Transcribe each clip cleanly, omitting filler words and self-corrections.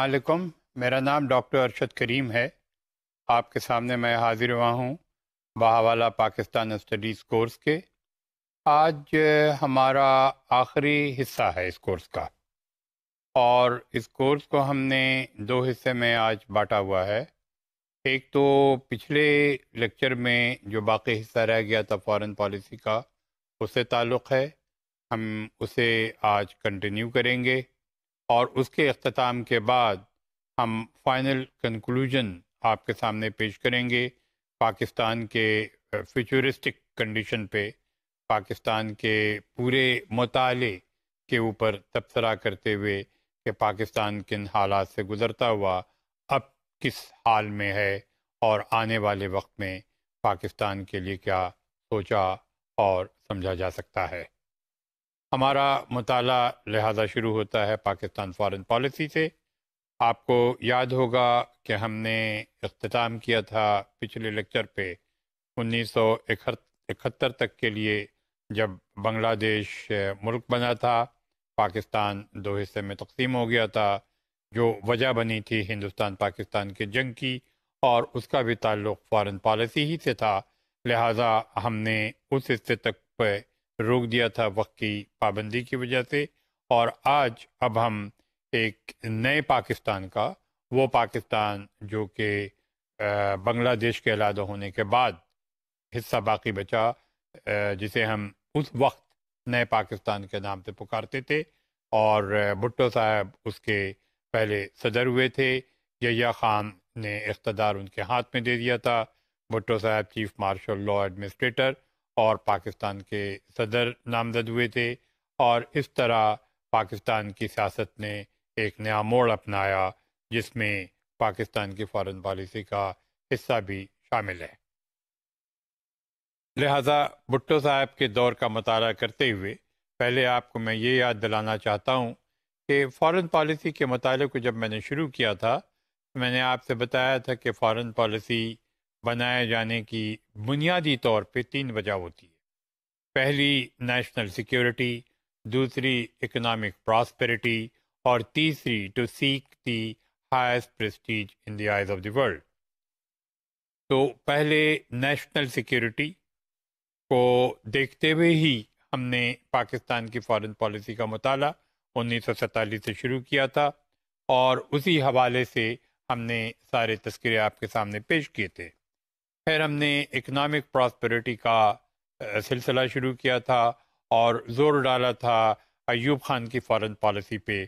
علیکم، میرا نام ڈاکٹر ارشد کریم ہے۔ آپ کے سامنے میں حاضر ہوا ہوں بحوالہ پاکستان اسٹڈیز کورس کے۔ آج ہمارا آخری حصہ ہے اس کورس کا، اور اس کورس کو ہم نے دو حصے میں آج بانٹا ہوا ہے۔ ایک تو پچھلے لیکچر میں جو باقی حصہ رہ گیا تھا فارن پالیسی کا، اس سے تعلق ہے، ہم اسے آج کنٹینیو کریں گے، اور اس کے اختتام کے بعد ہم فائنل کنکلوژن آپ کے سامنے پیش کریں گے پاکستان کے فیوچرسٹک کنڈیشن پہ، پاکستان کے پورے مطالعے کے اوپر تبصرہ کرتے ہوئے کہ پاکستان کن حالات سے گزرتا ہوا اب کس حال میں ہے، اور آنے والے وقت میں پاکستان کے لیے کیا سوچا اور سمجھا جا سکتا ہے۔ ہمارا مطالعہ لہذا شروع ہوتا ہے پاکستان فارن پالیسی سے۔ آپ کو یاد ہوگا کہ ہم نے اختتام کیا تھا پچھلے لیکچر پہ 1971 تک کے لیے، جب بنگلہ دیش ملک بنا تھا، پاکستان دو حصے میں تقسیم ہو گیا تھا، جو وجہ بنی تھی ہندوستان پاکستان کی جنگ کی، اور اس کا بھی تعلق فارن پالیسی ہی سے تھا، لہٰذا ہم نے اس حصے تک پہ روک دیا تھا وقت کی پابندی کی وجہ سے۔ اور آج اب ہم ایک نئے پاکستان کا، وہ پاکستان جو کہ بنگلہ دیش کے علیحدہ ہونے کے بعد حصہ باقی بچا، جسے ہم اس وقت نئے پاکستان کے نام سے پکارتے تھے، اور بھٹو صاحب اس کے پہلے صدر ہوئے تھے۔ یحییٰ خان نے اقتدار ان کے ہاتھ میں دے دیا تھا، بھٹو صاحب چیف مارشل لا ایڈمنسٹریٹر اور پاکستان کے صدر نامزد ہوئے تھے، اور اس طرح پاکستان کی سیاست نے ایک نیا موڑ اپنایا، جس میں پاکستان کی فارن پالیسی کا حصہ بھی شامل ہے۔ لہذا بھٹو صاحب کے دور کا مطالعہ کرتے ہوئے پہلے آپ کو میں یہ یاد دلانا چاہتا ہوں کہ فارن پالیسی کے مطالعے کو جب میں نے شروع کیا تھا، میں نے آپ سے بتایا تھا کہ فارن پالیسی بنائے جانے کی بنیادی طور پہ تین وجہ ہوتی ہے۔ پہلی نیشنل سیکیورٹی، دوسری اکنامک پراسپیرٹی، اور تیسری to seek the highest prestige in the eyes of the world. تو پہلے نیشنل سیکیورٹی کو دیکھتے ہوئے ہی ہم نے پاکستان کی فارن پالیسی کا مطالعہ 1947 سے شروع کیا تھا، اور اسی حوالے سے ہم نے سارے تذکرے آپ کے سامنے پیش کیے تھے۔ پھر ہم نے اکنامک پراسپیرٹی کا سلسلہ شروع کیا تھا، اور زور ڈالا تھا ایوب خان کی فارن پالیسی پہ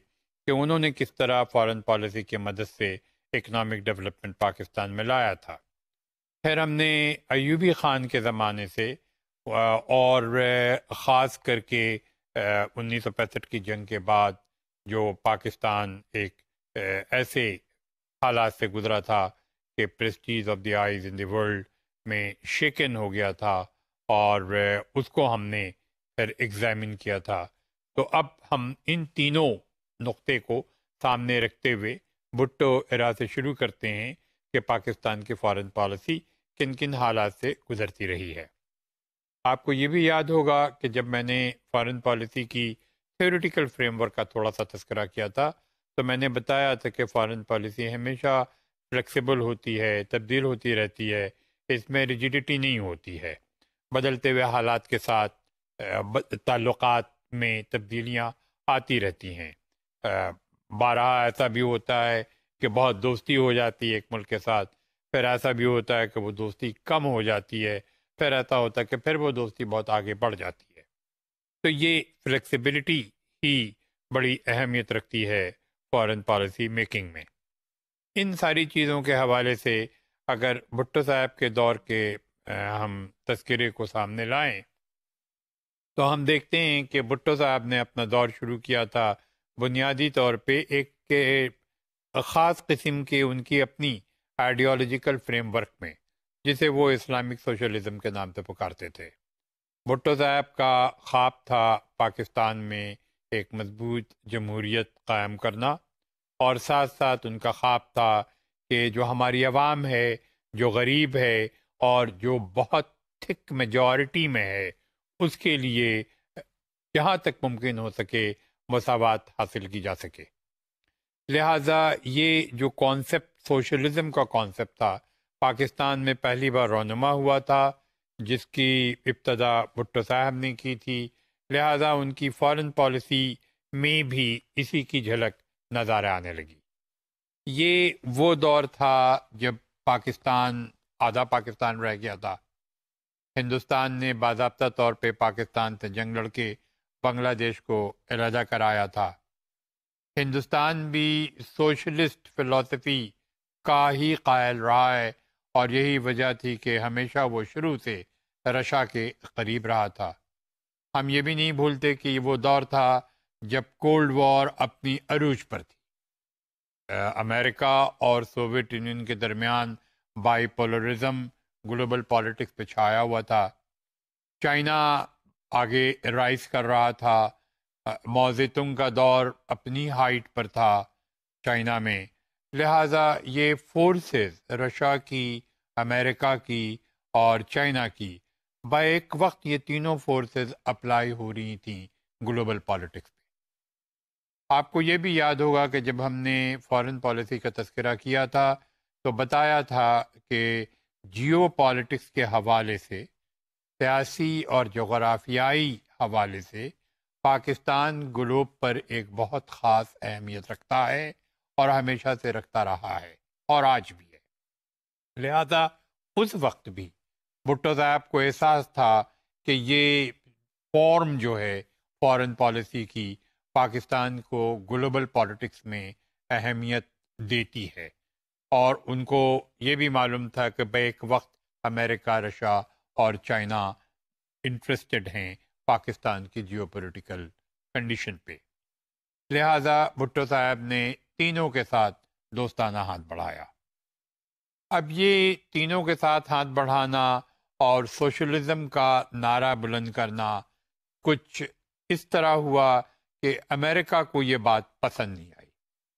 کہ انہوں نے کس طرح فارن پالیسی کی مدد سے اکنامک ڈیولپمنٹ پاکستان میں لایا تھا۔ پھر ہم نے ایوبی خان کے زمانے سے، اور خاص کر کے 1965 کی جنگ کے بعد جو پاکستان ایک ایسے حالات سے گزرا تھا کہ prestige of the eyes in the world میں شیکن ہو گیا تھا، اور اس کو ہم نے پھر ایگزامن کیا تھا۔ تو اب ہم ان تینوں نقطے کو سامنے رکھتے ہوئے بھٹو ایرا سے شروع کرتے ہیں کہ پاکستان کی فارن پالیسی کن کن حالات سے گزرتی رہی ہے۔ آپ کو یہ بھی یاد ہوگا کہ جب میں نے فارن پالیسی کی تھیوریٹیکل فریم ورک کا تھوڑا سا تذکرہ کیا تھا، تو میں نے بتایا تھا کہ فارن پالیسی ہمیشہ فلیکسیبل ہوتی ہے، تبدیل ہوتی رہتی ہے، اس میں ریجیڈیٹی نہیں ہوتی ہے، بدلتے ہوئے حالات کے ساتھ تعلقات میں تبدیلیاں آتی رہتی ہیں۔ بارہا ایسا بھی ہوتا ہے کہ بہت دوستی ہو جاتی ہے ایک ملک کے ساتھ، پھر ایسا بھی ہوتا ہے کہ وہ دوستی کم ہو جاتی ہے، پھر ایسا ہوتا ہے کہ پھر وہ دوستی بہت آگے بڑھ جاتی ہے۔ تو یہ فلیکسیبلٹی ہی بڑی اہمیت رکھتی ہے فارن پالیسی میکنگ میں۔ ان ساری چیزوں کے حوالے سے اگر بھٹو صاحب کے دور کے ہم تذکرے کو سامنے لائیں، تو ہم دیکھتے ہیں کہ بھٹو صاحب نے اپنا دور شروع کیا تھا بنیادی طور پہ ایک خاص قسم کی ان کی اپنی آئیڈیالوجیکل فریم ورک میں، جسے وہ اسلامک سوشلزم کے نام سے پکارتے تھے۔ بھٹو صاحب کا خواب تھا پاکستان میں ایک مضبوط جمہوریت قائم کرنا، اور ساتھ ساتھ ان کا خواب تھا کہ جو ہماری عوام ہے، جو غریب ہے، اور جو بہت تھک میجورٹی میں ہے، اس کے لیے جہاں تک ممکن ہو سکے مساوات حاصل کی جا سکے۔ لہٰذا یہ جو کانسیپٹ سوشلزم کا کانسیپٹ تھا پاکستان میں پہلی بار رونما ہوا تھا، جس کی ابتدا بھٹو صاحب نے کی تھی، لہٰذا ان کی فارن پالیسی میں بھی اسی کی جھلک نظر آنے لگی۔ یہ وہ دور تھا جب پاکستان آدھا پاکستان رہ گیا تھا، ہندوستان نے باضابطہ طور پہ پاکستان سے جنگ لڑ کے بنگلہ دیش کو علیحدہ کرایا تھا۔ ہندوستان بھی سوشلسٹ فلسفی کا ہی قائل رہا ہے، اور یہی وجہ تھی کہ ہمیشہ وہ شروع سے رشا کے قریب رہا تھا۔ ہم یہ بھی نہیں بھولتے کہ یہ وہ دور تھا جب کولڈ وار اپنی عروج پر تھی۔ امریکہ اور سوویت یونین کے درمیان بائی پولرزم گلوبل پالیٹکس پہ چھایا ہوا تھا۔ چائنا آگے رائز کر رہا تھا، ماؤ زیتونگ کا دور اپنی ہائٹ پر تھا چائنا میں، لہٰذا یہ فورسز رشیا کی، امریکہ کی اور چائنا کی بیک وقت یہ تینوں فورسز اپلائی ہو رہی تھیں گلوبل پالیٹکس پہ۔ آپ کو یہ بھی یاد ہوگا کہ جب ہم نے فارن پالیسی کا تذکرہ کیا تھا تو بتایا تھا کہ جیو پالیٹکس کے حوالے سے، سیاسی اور جغرافیائی حوالے سے پاکستان گلوب پر ایک بہت خاص اہمیت رکھتا ہے، اور ہمیشہ سے رکھتا رہا ہے اور آج بھی ہے۔ لہذا اس وقت بھی بھٹو صاحب کو احساس تھا کہ یہ فارم جو ہے فارن پالیسی کی پاکستان کو گلوبل پالیٹکس میں اہمیت دیتی ہے، اور ان کو یہ بھی معلوم تھا کہ بیک وقت امریکہ، رشیا اور چائنا انٹرسٹڈ ہیں پاکستان کی جیو پولیٹیکل کنڈیشن پہ۔ لہٰذا بھٹو صاحب نے تینوں کے ساتھ دوستانہ ہاتھ بڑھایا۔ اب یہ تینوں کے ساتھ ہاتھ بڑھانا اور سوشلزم کا نعرہ بلند کرنا کچھ اس طرح ہوا کہ امریکہ کو یہ بات پسند نہیں آئی۔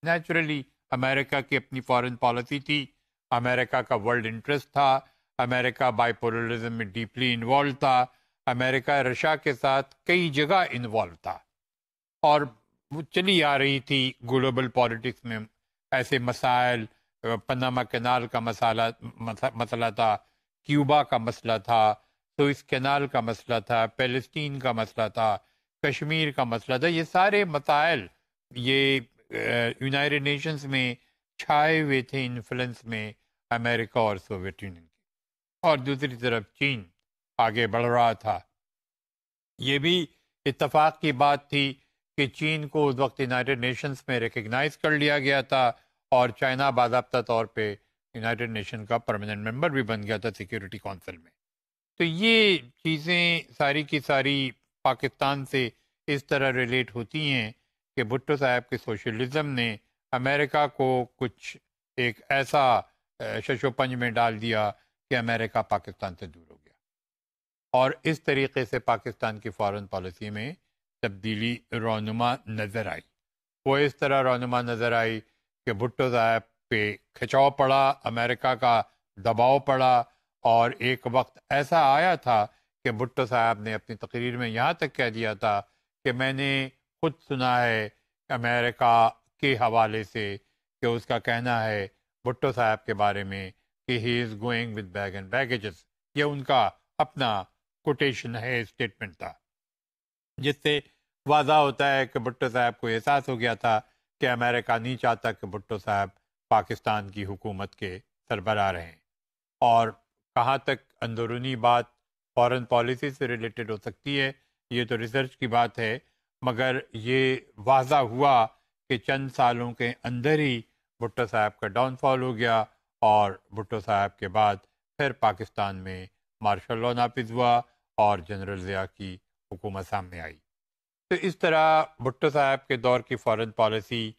نیچرلی امریکہ کی اپنی فارن پالیسی تھی، امریکہ کا ورلڈ انٹرسٹ تھا، امریکہ بائی پولرزم میں ڈیپلی انوالو تھا، امریکہ رشیا کے ساتھ کئی جگہ انوالو تھا، اور وہ چلی آ رہی تھی گلوبل پالیٹکس میں ایسے مسائل، پناما کینال کا مسئلہ تھا، کیوبا کا مسئلہ تھا، سوئس کینال کا مسئلہ تھا، پیلسٹین کا مسئلہ تھا، کشمیر کا مسئلہ تھا۔ یہ سارے مسائل یہ یونائٹڈ نیشنز میں چھائے ہوئے تھے انفلوئنس میں امریکہ اور سوویت یونین کے، اور دوسری طرف چین آگے بڑھ رہا تھا۔ یہ بھی اتفاق کی بات تھی کہ چین کو اس وقت یونائٹڈ نیشنز میں ریکگنائز کر لیا گیا تھا، اور چائنا باضابطہ طور پہ یونائٹڈ نیشن کا پرماننٹ ممبر بھی بن گیا تھا سیکیورٹی کونسل میں۔ تو یہ چیزیں ساری کی ساری پاکستان سے اس طرح ریلیٹ ہوتی ہیں کہ بھٹو صاحب کے سوشلزم نے امریکہ کو کچھ ایک ایسا شش و پنج میں ڈال دیا کہ امریکہ پاکستان سے دور ہو گیا، اور اس طریقے سے پاکستان کی فارن پالیسی میں تبدیلی رونما نظر آئی۔ وہ اس طرح رونما نظر آئی کہ بھٹو صاحب پہ کھچاؤ پڑا، امریکہ کا دباؤ پڑا، اور ایک وقت ایسا آیا تھا کہ بھٹو صاحب نے اپنی تقریر میں یہاں تک کہہ دیا تھا کہ میں نے خود سنا ہے امریکہ کے حوالے سے کہ اس کا کہنا ہے بھٹو صاحب کے بارے میں کہ he is going with bag and baggages. یہ ان کا اپنا کوٹیشن ہے، اسٹیٹمنٹ تھا، جس سے واضح ہوتا ہے کہ بھٹو صاحب کو احساس ہو گیا تھا کہ امریکہ نہیں چاہتا کہ بھٹو صاحب پاکستان کی حکومت کے سربراہ رہیں۔ اور کہاں تک اندرونی بات فارن پالیسی سے ریلیٹڈ ہو سکتی ہے، یہ تو ریسرچ کی بات ہے، مگر یہ واضح ہوا کہ چند سالوں کے اندر ہی بھٹو صاحب کا ڈاؤن فال ہو گیا، اور بھٹو صاحب کے بعد پھر پاکستان میں مارشل لاء نافذ ہوا اور جنرل ضیاء کی حکومت سامنے آئی۔ تو اس طرح بھٹو صاحب کے دور کی فارن پالیسی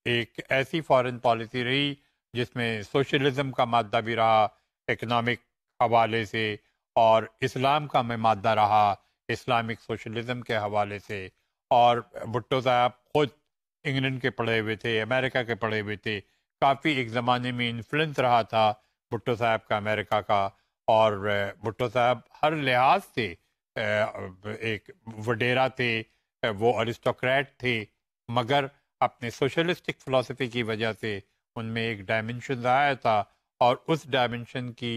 ایک ایسی فارن پالیسی رہی جس میں سوشلزم کا مادہ بھی رہا اکنامک حوالے سے، اور اسلام کا میں مادہ رہا اسلامک سوشلزم کے حوالے سے، اور بھٹو صاحب خود انگلینڈ کے پڑھے ہوئے تھے، امریکہ کے پڑھے ہوئے تھے، کافی ایک زمانے میں انفلوئنس رہا تھا بھٹو صاحب کا امریکہ کا، اور بھٹو صاحب ہر لحاظ سے ایک وڈیرا تھے، وہ ارسٹوکریٹ تھے، مگر اپنے سوشلسٹک فلسفی کی وجہ سے ان میں ایک ڈائمنشن آیا تھا، اور اس ڈائمنشن کی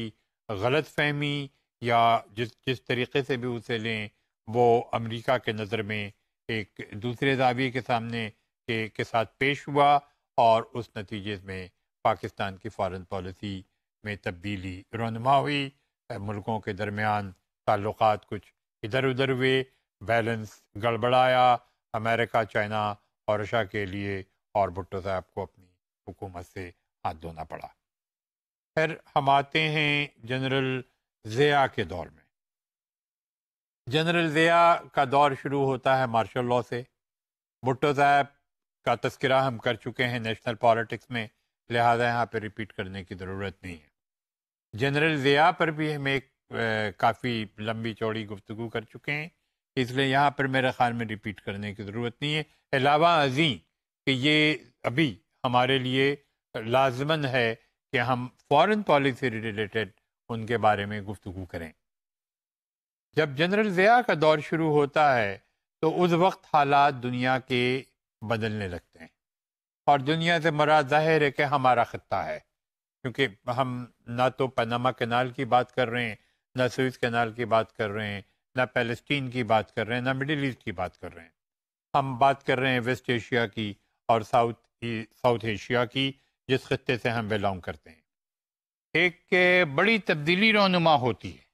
غلط فہمی یا جس طریقے سے بھی اسے لیں، وہ امریکہ کے نظر میں ایک دوسرے زاویے کے سامنے کے ساتھ پیش ہوا، اور اس نتیجے میں پاکستان کی فارن پالیسی میں تبدیلی رونما ہوئی، ملکوں کے درمیان تعلقات کچھ ادھر ادھر ہوئے، بیلنس گڑبڑایا، امریکہ، چائنا اور رشیا کے لیے، اور بھٹو صاحب کو اپنی حکومت سے ہاتھ دھونا پڑا۔ پھر ہم آتے ہیں جنرل ضیاء کے دور میں۔ جنرل ضیاء کا دور شروع ہوتا ہے مارشل لاء سے۔ بھٹو صاحب کا تذکرہ ہم کر چکے ہیں نیشنل پالیٹکس میں، لہذا یہاں پہ ریپیٹ کرنے کی ضرورت نہیں ہے۔ جنرل ضیاء پر بھی ہم ایک کافی لمبی چوڑی گفتگو کر چکے ہیں، اس لیے یہاں پر میرے خیال میں ریپیٹ کرنے کی ضرورت نہیں ہے، علاوہ ازیں کہ یہ ابھی ہمارے لیے لازماً ہے کہ ہم فارن پالیسی ریلیٹڈ ان کے بارے میں گفتگو کریں۔ جب جنرل ضیاء کا دور شروع ہوتا ہے تو اس وقت حالات دنیا کے بدلنے لگتے ہیں، اور دنیا سے مراد ظاہر ہے کہ ہمارا خطہ ہے، کیونکہ ہم نہ تو پاناما کینال کی بات کر رہے ہیں، نہ سوئس کینال کی بات کر رہے ہیں، نہ پیلسٹین کی بات کر رہے ہیں، نہ مڈل ایسٹ کی بات کر رہے ہیں، ہم بات کر رہے ہیں ویسٹ ایشیا کی اور ساؤتھ ایشیا کی، جس خطے سے ہم بیلانگ کرتے ہیں۔ ایک بڑی تبدیلی رونما ہوتی ہے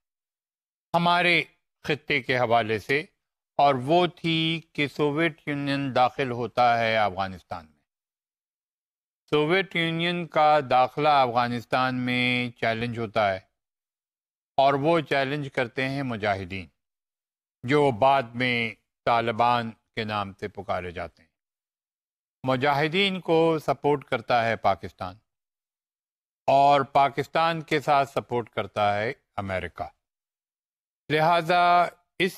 ہمارے خطے کے حوالے سے، اور وہ تھی کہ سوویت یونین داخل ہوتا ہے افغانستان میں۔ سوویت یونین کا داخلہ افغانستان میں چیلنج ہوتا ہے، اور وہ چیلنج کرتے ہیں مجاہدین، جو بعد میں طالبان کے نام سے پکارے جاتے ہیں۔ مجاہدین کو سپورٹ کرتا ہے پاکستان، اور پاکستان کے ساتھ سپورٹ کرتا ہے امریکہ۔ لہذا اس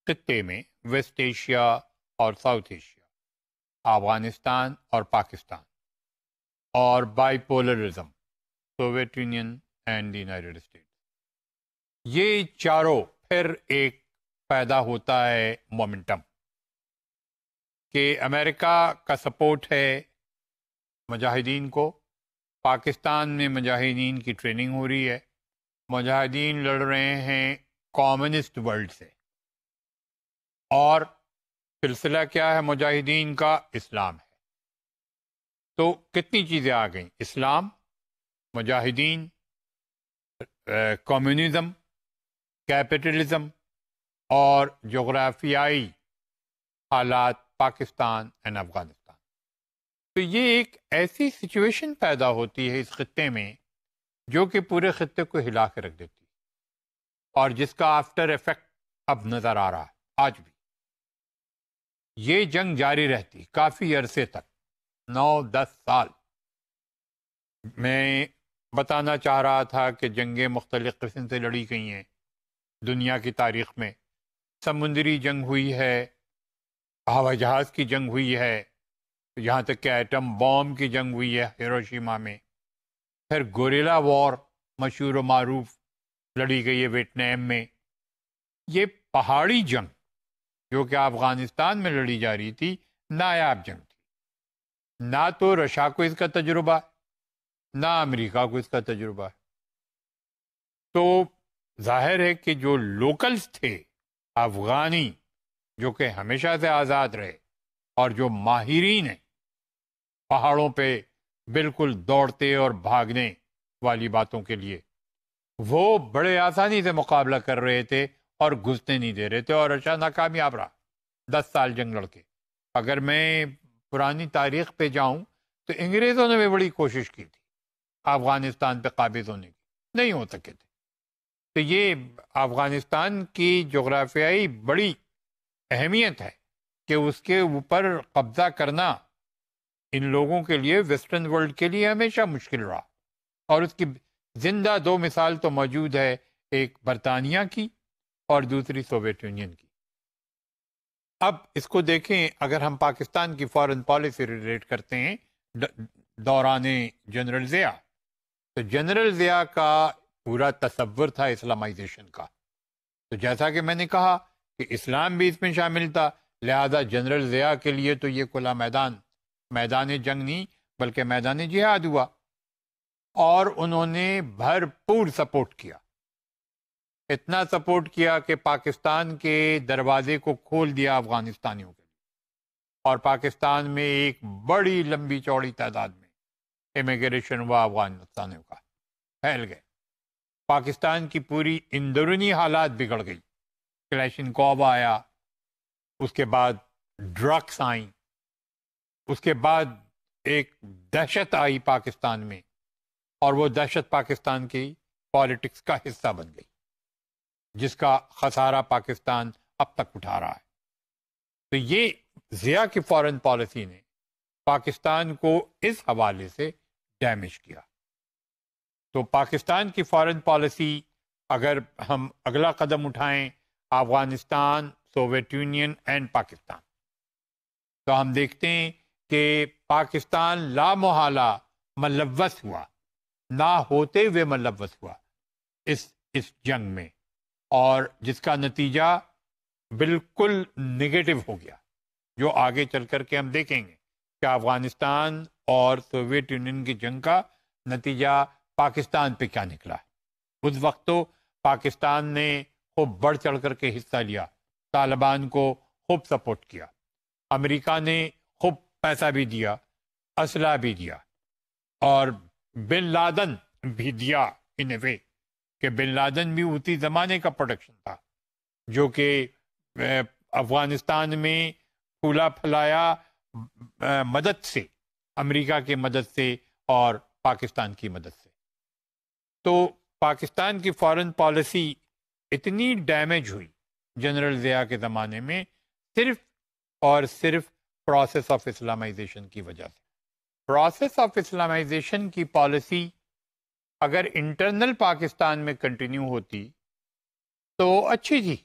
خطے میں ویسٹ ایشیا اور ساؤتھ ایشیا، افغانستان اور پاکستان، اور by polarism, Soviet union and the United States, یہ چاروں پھر ایک پیدا ہوتا ہے مومنٹم کہ امریکہ کا سپورٹ ہے مجاہدین کو، پاکستان میں مجاہدین کی ٹریننگ ہو رہی ہے، مجاہدین لڑ رہے ہیں کمیونسٹ ورلڈ سے، اور سلسلہ کیا ہے مجاہدین کا؟ اسلام ہے۔ تو کتنی چیزیں آ گئیں، اسلام، مجاہدین، کمیونزم، کیپٹلزم، اور جغرافیائی حالات پاکستان اینڈ افغانستان۔ تو یہ ایک ایسی سچویشن پیدا ہوتی ہے اس خطے میں جو کہ پورے خطے کو ہلا کے رکھ دیتی ہے، اور جس کا آفٹر ایفیکٹ اب نظر آ رہا ہے آج بھی۔ یہ جنگ جاری رہتی کافی عرصے تک، 9-10 سال۔ میں بتانا چاہ رہا تھا کہ جنگیں مختلف قسم سے لڑی گئی ہیں دنیا کی تاریخ میں، سمندری جنگ ہوئی ہے، ہوائی جہاز کی جنگ ہوئی ہے، یہاں تک کہ ایٹم بام کی جنگ ہوئی ہے ہیروشیما میں، پھر گوریلا وار مشہور و معروف لڑی گئی ہے ویتنام میں۔ یہ پہاڑی جنگ جو کہ افغانستان میں لڑی جا رہی تھی، نایاب جنگ تھی، نہ تو رشیا کو اس کا تجربہ، نہ امریکہ کو اس کا تجربہ ہے۔ تو ظاہر ہے کہ جو لوکلز تھے افغانی، جو کہ ہمیشہ سے آزاد رہے، اور جو ماہرین ہیں پہاڑوں پہ بالکل دوڑتے اور بھاگنے والی باتوں کے لیے، وہ بڑے آسانی سے مقابلہ کر رہے تھے اور گھسنے نہیں دے رہے تھے، اور رشیا ناکامیاب رہا 10 سال جنگ لڑ کے۔ اگر میں پرانی تاریخ پہ جاؤں تو انگریزوں نے بھی بڑی کوشش کی تھی افغانستان پہ قابض ہونے کی، نہیں ہو سکے تھے۔ تو یہ افغانستان کی جغرافیائی بڑی اہمیت ہے کہ اس کے اوپر قبضہ کرنا ان لوگوں کے لیے، ویسٹرن ورلڈ کے لیے، ہمیشہ مشکل رہا، اور اس کی زندہ 2 مثال تو موجود ہے، ایک برطانیہ کی اور دوسری سوویت یونین کی۔ اب اس کو دیکھیں، اگر ہم پاکستان کی فارن پالیسی ریلیٹ کرتے ہیں دوران جنرل ضیاء، تو جنرل ضیاء کا پورا تصور تھا اسلامائزیشن کا۔ تو جیسا کہ میں نے کہا کہ اسلام بھی اس میں شامل تھا، لہذا جنرل ضیاء کے لیے تو یہ کھلا میدان میدان جنگ نہیں بلکہ میدان جہاد ہوا، اور انہوں نے بھرپور سپورٹ کیا، اتنا سپورٹ کیا کہ پاکستان کے دروازے کو کھول دیا افغانستانیوں کے لیے، اور پاکستان میں ایک بڑی لمبی چوڑی تعداد میں امیگریشن ہوا افغانستانیوں کا، پھیل گئے۔ پاکستان کی پوری اندرونی حالات بگڑ گئی، کلیشنکوو آیا، اس کے بعد ڈرگس آئیں، اس کے بعد ایک دہشت آئی پاکستان میں، اور وہ دہشت پاکستان کی پالیٹکس کا حصہ بن گئی، جس کا خسارہ پاکستان اب تک اٹھا رہا ہے۔ تو یہ ضیاء کی فارن پالیسی نے پاکستان کو اس حوالے سے ڈیمیج کیا۔ تو پاکستان کی فارن پالیسی، اگر ہم اگلا قدم اٹھائیں، Afghanistan, Soviet union and Pakistan, تو ہم دیکھتے ہیں کہ پاکستان لامحالہ ملوث ہوا، نہ ہوتے ہوئے ملوث ہوا اس جنگ میں، اور جس کا نتیجہ بالکل نگیٹو ہو گیا، جو آگے چل کر کے ہم دیکھیں گے کہ افغانستان اور سوویت یونین کی جنگ کا نتیجہ پاکستان پہ کیا نکلا۔ اس وقت تو پاکستان نے خوب بڑھ چڑھ کر کے حصہ لیا، طالبان کو خوب سپورٹ کیا، امریکہ نے خوب پیسہ بھی دیا، اسلحہ بھی دیا، اور بن لادن بھی دیا ان اے وے، کہ بن لادن بھی اسی زمانے کا پروڈکشن تھا، جو کہ افغانستان میں پھولا پھلایا مدد سے، امریکہ کی مدد سے اور پاکستان کی مدد سے۔ تو پاکستان کی فارن پالیسی اتنی ڈیمیج ہوئی جنرل ضیاء کے زمانے میں، صرف اور صرف پروسیس آف اسلامائزیشن کی وجہ سے۔ پروسیس آف اسلامائزیشن کی پالیسی اگر انٹرنل پاکستان میں کنٹینیو ہوتی تو اچھی تھی،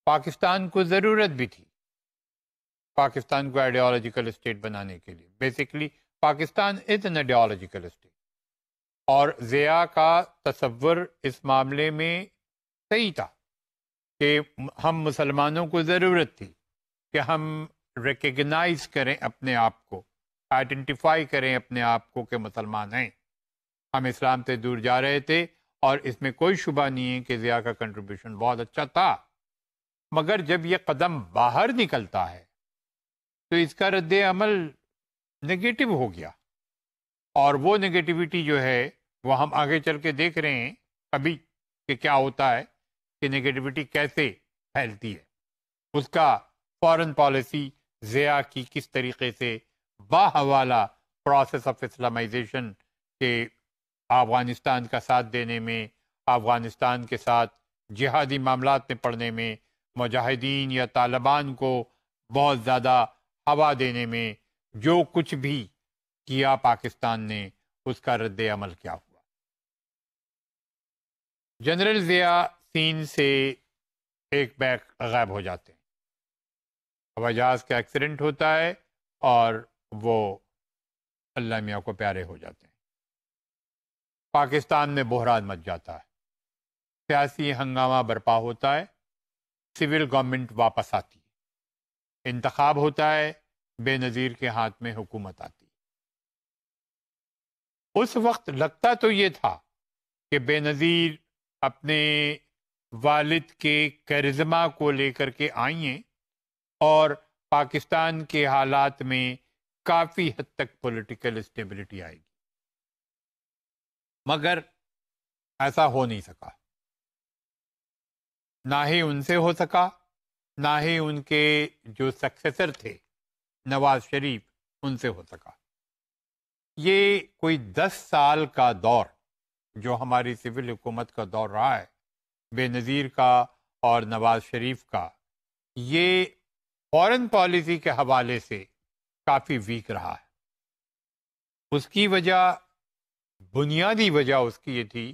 پاکستان کو ضرورت بھی تھی پاکستان کو آئیڈیالوجیکل اسٹیٹ بنانے کے لیے۔ Basically Pakistan is an ideological state, اور ضیاء کا تصور اس معاملے میں صحیح تھا کہ ہم مسلمانوں کو ضرورت تھی کہ ہم ریکگنائز کریں اپنے آپ کو، آئیڈینٹیفائی کریں اپنے آپ کو کہ مسلمان ہیں۔ ہم اسلام سے دور جا رہے تھے، اور اس میں کوئی شبہ نہیں ہے کہ ضیاء کا کنٹریبیوشن بہت اچھا تھا، مگر جب یہ قدم باہر نکلتا ہے تو اس کا رد عمل نگیٹو ہو گیا، اور وہ نگیٹیوٹی جو ہے وہ ہم آگے چل کے دیکھ رہے ہیں ابھی کہ کیا ہوتا ہے، کہ نگیٹیوٹی کیسے پھیلتی ہے، اس کا فارن پالیسی ضیاء کی کس طریقے سے باحوالہ پروسیس آف اسلامائزیشن کے افغانستان کا ساتھ دینے میں، افغانستان کے ساتھ جہادی معاملات میں پڑنے میں، مجاہدین یا طالبان کو بہت زیادہ ہوا دینے میں، جو کچھ بھی کیا پاکستان نے، اس کا رد عمل کیا ہوا۔ جنرل ضیاء سین سے ایک بیک غائب ہو جاتے ہیں، ہوائی جہاز کا ایکسیڈنٹ ہوتا ہے، اور وہ اللہ میاں کو پیارے ہو جاتے ہیں۔ پاکستان میں بحران مچ جاتا ہے، سیاسی ہنگامہ برپا ہوتا ہے، سول گورنمنٹ واپس آتی ہے، انتخاب ہوتا ہے، بے نظیر کے ہاتھ میں حکومت آتی ہے۔ اس وقت لگتا تو یہ تھا کہ بے نظیر اپنے والد کے کرزما کو لے کر کے آئی ہیں، اور پاکستان کے حالات میں کافی حد تک پولیٹیکل اسٹیبلٹی آئے گی، مگر ایسا ہو نہیں سکا، نہ ہی ان سے ہو سکا، نہ ہی ان کے جو سکسیسر تھے نواز شریف، ان سے ہو سکا۔ یہ کوئی 10 سال کا دور جو ہماری سول حکومت کا دور رہا ہے، بے نظیر کا اور نواز شریف کا، یہ فارن پالیسی کے حوالے سے کافی ویک رہا ہے۔ اس کی وجہ، بنیادی وجہ اس کی یہ تھی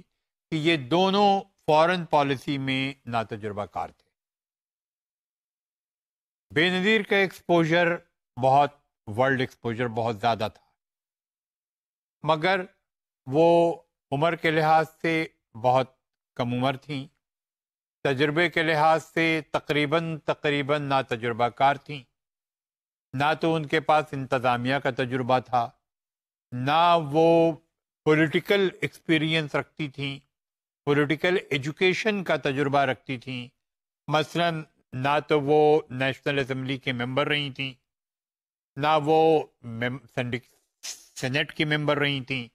کہ یہ دونوں فارن پالیسی میں ناتجربہ کار تھے۔ بے نظیر کا ایکسپوجر بہت، ورلڈ ایکسپوجر بہت زیادہ تھا، مگر وہ عمر کے لحاظ سے بہت کم عمر تھیں، تجربے کے لحاظ سے تقریباً ناتجربہ کار تھیں، نہ تو ان کے پاس انتظامیہ کا تجربہ تھا، نہ وہ پولیٹیکل ایکسپیرینس رکھتی تھیں، پولیٹیکل ایجوکیشن کا تجربہ رکھتی تھیں. مثلا نہ تو وہ نیشنل اسمبلی کے ممبر رہی تھیں، نہ وہ سینٹ کی ممبر رہی تھیں،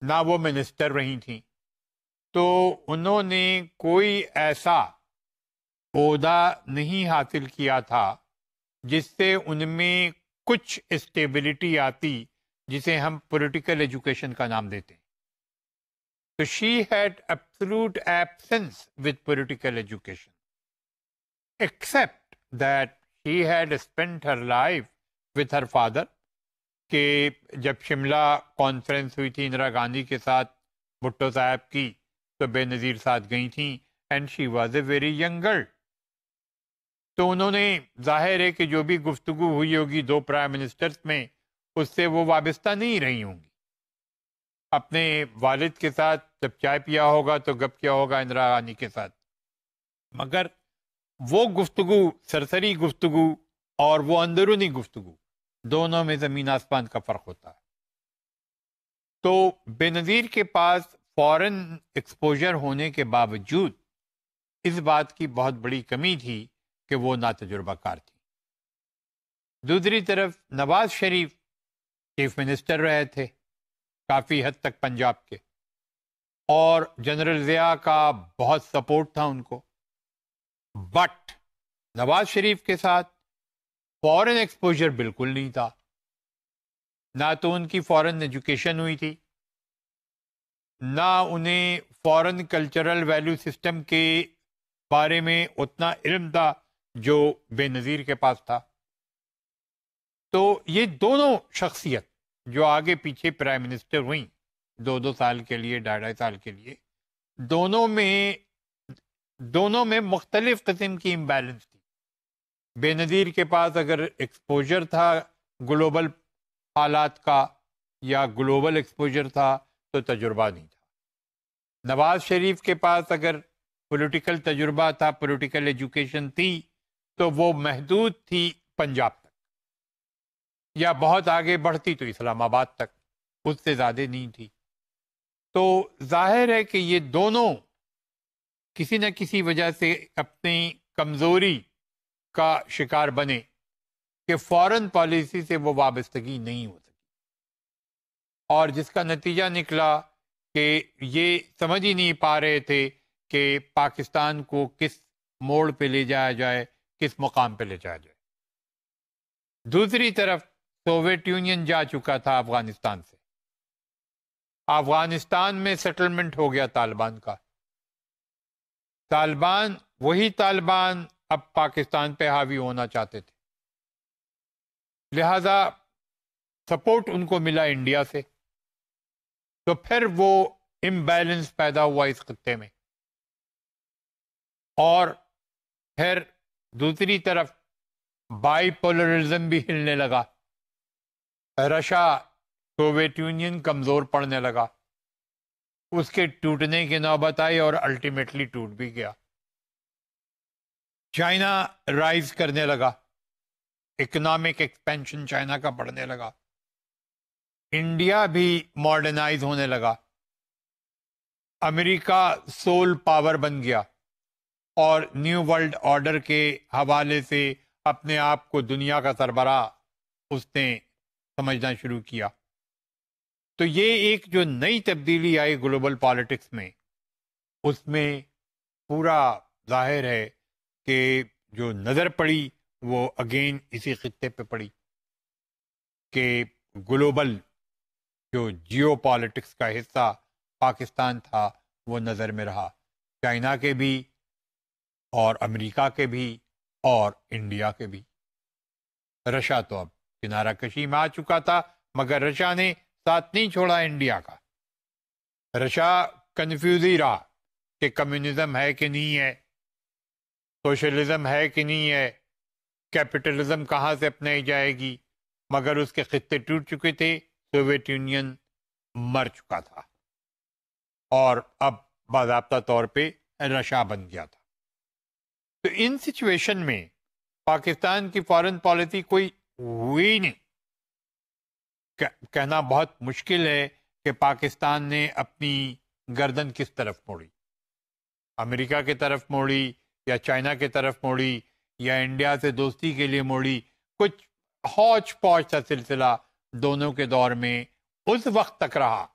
نہ وہ منسٹر رہی تھیں. تو انہوں نے کوئی ایسا عہدہ نہیں حاصل کیا تھا جس سے ان میں کچھ اسٹیبلٹی آتی، جسے ہم پولیٹیکل ایجوکیشن کا نام دیتے ہیں. تو she had absolute absence with political education, except that she had spent her life with her father. کہ جب شملہ کانفرنس ہوئی تھی اندرا گاندھی کے ساتھ بھٹو صاحب کی، تو بے نظیر ساتھ گئی تھیں، and she was a very young girl. تو انہوں نے ظاہر ہے کہ جو بھی گفتگو ہوئی ہوگی دو پرائم منسٹرز میں، اس سے وہ وابستہ نہیں رہی ہوں گی. اپنے والد کے ساتھ جب چائے پیا ہوگا تو گپ کیا ہوگا اندرا گاندھی کے ساتھ، مگر وہ گفتگو سرسری گفتگو اور وہ اندرونی گفتگو، دونوں میں زمین آسمان کا فرق ہوتا ہے. تو بے نظیر کے پاس فورن ایکسپوجر ہونے کے باوجود اس بات کی بہت بڑی کمی تھی کہ وہ ناتجربہ کار تھی. دوسری طرف نواز شریف چیف منسٹر رہے تھے کافی حد تک پنجاب کے، اور جنرل ضیاء کا بہت سپورٹ تھا ان کو. بٹ نواز شریف کے ساتھ فورن ایکسپوجر بالکل نہیں تھا. نہ تو ان کی فورن ایجوکیشن ہوئی تھی، نہ انہیں فورن کلچرل ویلیو سسٹم کے بارے میں اتنا علم تھا جو بے نظیر کے پاس تھا. تو یہ دونوں شخصیت جو آگے پیچھے پرائم منسٹر ہوئیں 2 سال کے لیے، 2.5 سال کے لیے، دونوں میں مختلف قسم کی امبیلنس تھی. بے نظیر کے پاس اگر ایکسپوجر تھا گلوبل حالات کا یا گلوبل ایکسپوجر تھا تو تجربہ نہیں تھا. نواز شریف کے پاس اگر پولیٹیکل تجربہ تھا، پولیٹیکل ایجوکیشن تھی، تو وہ محدود تھی پنجاب تک، یا بہت آگے بڑھتی تو اسلام آباد تک، اس سے زیادہ نہیں تھی. تو ظاہر ہے کہ یہ دونوں کسی نہ کسی وجہ سے اپنی کمزوری کا شکار بنے کہ فورن پالیسی سے وہ وابستگی نہیں ہو سکی، اور جس کا نتیجہ نکلا کہ یہ سمجھ ہی نہیں پا رہے تھے کہ پاکستان کو کس موڑ پہ لے جایا جائے، کس مقام پہ لے جایا جائے. دوسری طرف سوویت یونین جا چکا تھا افغانستان سے، افغانستان میں سیٹلمنٹ ہو گیا طالبان کا. طالبان وہی طالبان اب پاکستان پہ حاوی ہونا چاہتے تھے، لہذا سپورٹ ان کو ملا انڈیا سے. تو پھر وہ امبیلنس پیدا ہوا اس خطے میں. اور پھر دوسری طرف بائی پولرزم بھی ہلنے لگا. رشیا سوویت یونین کمزور پڑنے لگا، اس کے ٹوٹنے کی نوبت آئی اور الٹیمیٹلی ٹوٹ بھی گیا. چائنا رائز کرنے لگا، اکنامک ایکسپینشن چائنا کا بڑھنے لگا. انڈیا بھی ماڈرنائز ہونے لگا. امریکہ سول پاور بن گیا اور نیو ورلڈ آرڈر کے حوالے سے اپنے آپ کو دنیا کا سربراہ اس نے سمجھنا شروع کیا. تو یہ ایک جو نئی تبدیلی آئی گلوبل پالیٹکس میں، اس میں پورا ظاہر ہے کہ جو نظر پڑی وہ اگین اسی خطے پہ پڑی کہ گلوبل جو جیو پالیٹکس کا حصہ پاکستان تھا وہ نظر میں رہا، چائنا کے بھی اور امریکہ کے بھی اور انڈیا کے بھی. رشیا تو اب کنارہ کشی میں آ چکا تھا، مگر رشیا نے ساتھ نہیں چھوڑا انڈیا کا. رشیا کنفیوز ہی رہا کہ کمیونزم ہے کہ نہیں ہے، سوشلزم ہے کہ نہیں ہے، کیپٹلزم کہاں سے اپنائی جائے گی. مگر اس کے خطے ٹوٹ چکے تھے، سوویت یونین مر چکا تھا اور اب باضابطہ طور پہ رشیا بن گیا تھا. تو ان سچویشن میں پاکستان کی فارن پالیسی کوئی ہوئی نہیں. کہنا بہت مشکل ہے کہ پاکستان نے اپنی گردن کس طرف موڑی، امریکہ کی طرف موڑی یا چائنا کی طرف موڑی یا انڈیا سے دوستی کے لیے موڑی. کچھ ہوچ پوچ کا سلسلہ دونوں کے دور میں اس وقت تک رہا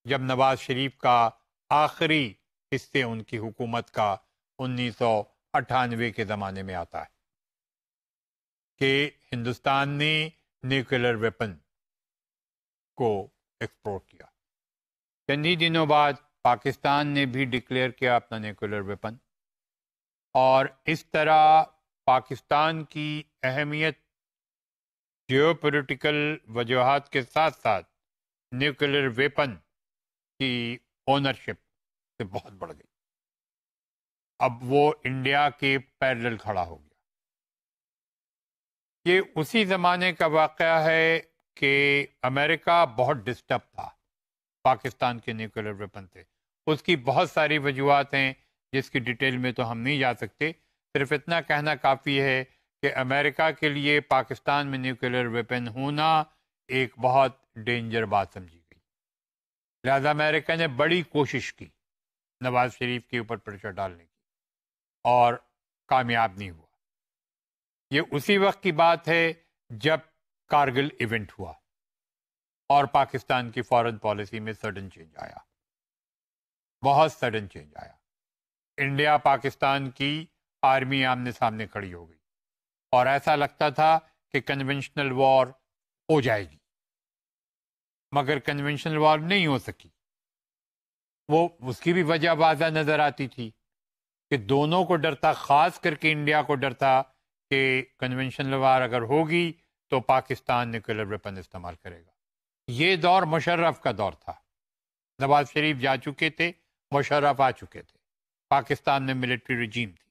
جب نواز شریف کا آخری حصے ان کی حکومت کا 1998 کے زمانے میں آتا ہے کہ ہندوستان نے نیوکلر ویپن کو ایکسپورٹ کیا. چند ہی دنوں بعد پاکستان نے بھی ڈکلیئر کیا اپنا نیوکلر ویپن، اور اس طرح پاکستان کی اہمیت جیو پولیٹیکل وجوہات کے ساتھ ساتھ نیوکلر ویپن کی اونرشپ سے بہت بڑھ گئی. اب وہ انڈیا کے پیرلل کھڑا ہو گیا. یہ اسی زمانے کا واقعہ ہے کہ امریکہ بہت ڈسٹرب تھا پاکستان کے نیوکلر ویپن سے. اس کی بہت ساری وجوہات ہیں جس کی ڈیٹیل میں تو ہم نہیں جا سکتے. صرف اتنا کہنا کافی ہے کہ امریکہ کے لیے پاکستان میں نیوکلر ویپن ہونا ایک بہت ڈینجر بات سمجھی گئی. لہذا امریکہ نے بڑی کوشش کی نواز شریف کے اوپر پریشر ڈالنے کی اور کامیاب نہیں ہوا. یہ اسی وقت کی بات ہے جب کارگل ایونٹ ہوا اور پاکستان کی فارن پالیسی میں سڈن چینج آیا، بہت سڈن چینج آیا. انڈیا پاکستان کی آرمی آمنے سامنے کھڑی ہو گئی اور ایسا لگتا تھا کہ کنونشنل وار ہو جائے گی، مگر کنونشنل وار نہیں ہو سکی. وہ اس کی بھی وجہ واضح نظر آتی تھی کہ دونوں کو ڈر تھا، خاص کر کے انڈیا کو ڈر تھا کہ کنونشنل وار اگر ہوگی تو پاکستان نیوکلر ویپن استعمال کرے گا. یہ دور مشرف کا دور تھا. نواز شریف جا چکے تھے، مشرف آ چکے تھے، پاکستان میں ملٹری رجیم تھی.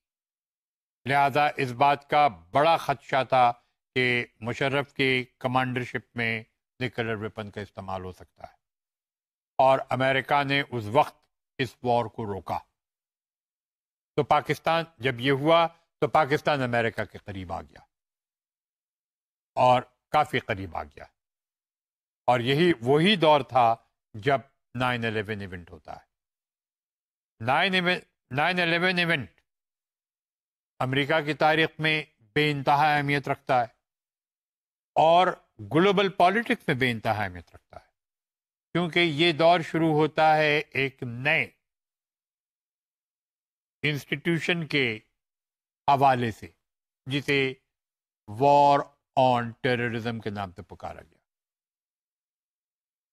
لہذا اس بات کا بڑا خدشہ تھا کہ مشرف کے کمانڈرشپ میں نیوکلر ویپن کا استعمال ہو سکتا ہے، اور امریکہ نے اس وقت اس وار کو روکا. تو پاکستان جب یہ ہوا تو پاکستان امریکہ کے قریب آ گیا، اور کافی قریب آ گیا. اور یہی وہی دور تھا جب 9/11 ایونٹ ہوتا ہے. 9/11 ایونٹ امریکہ کی تاریخ میں بے انتہا اہمیت رکھتا ہے اور گلوبل پالیٹکس میں بے انتہا اہمیت رکھتا ہے، کیونکہ یہ دور شروع ہوتا ہے ایک نئے انسٹیٹیوشن کے حوالے سے جسے وار آن ٹیررزم کے نام سے پکارا گیا،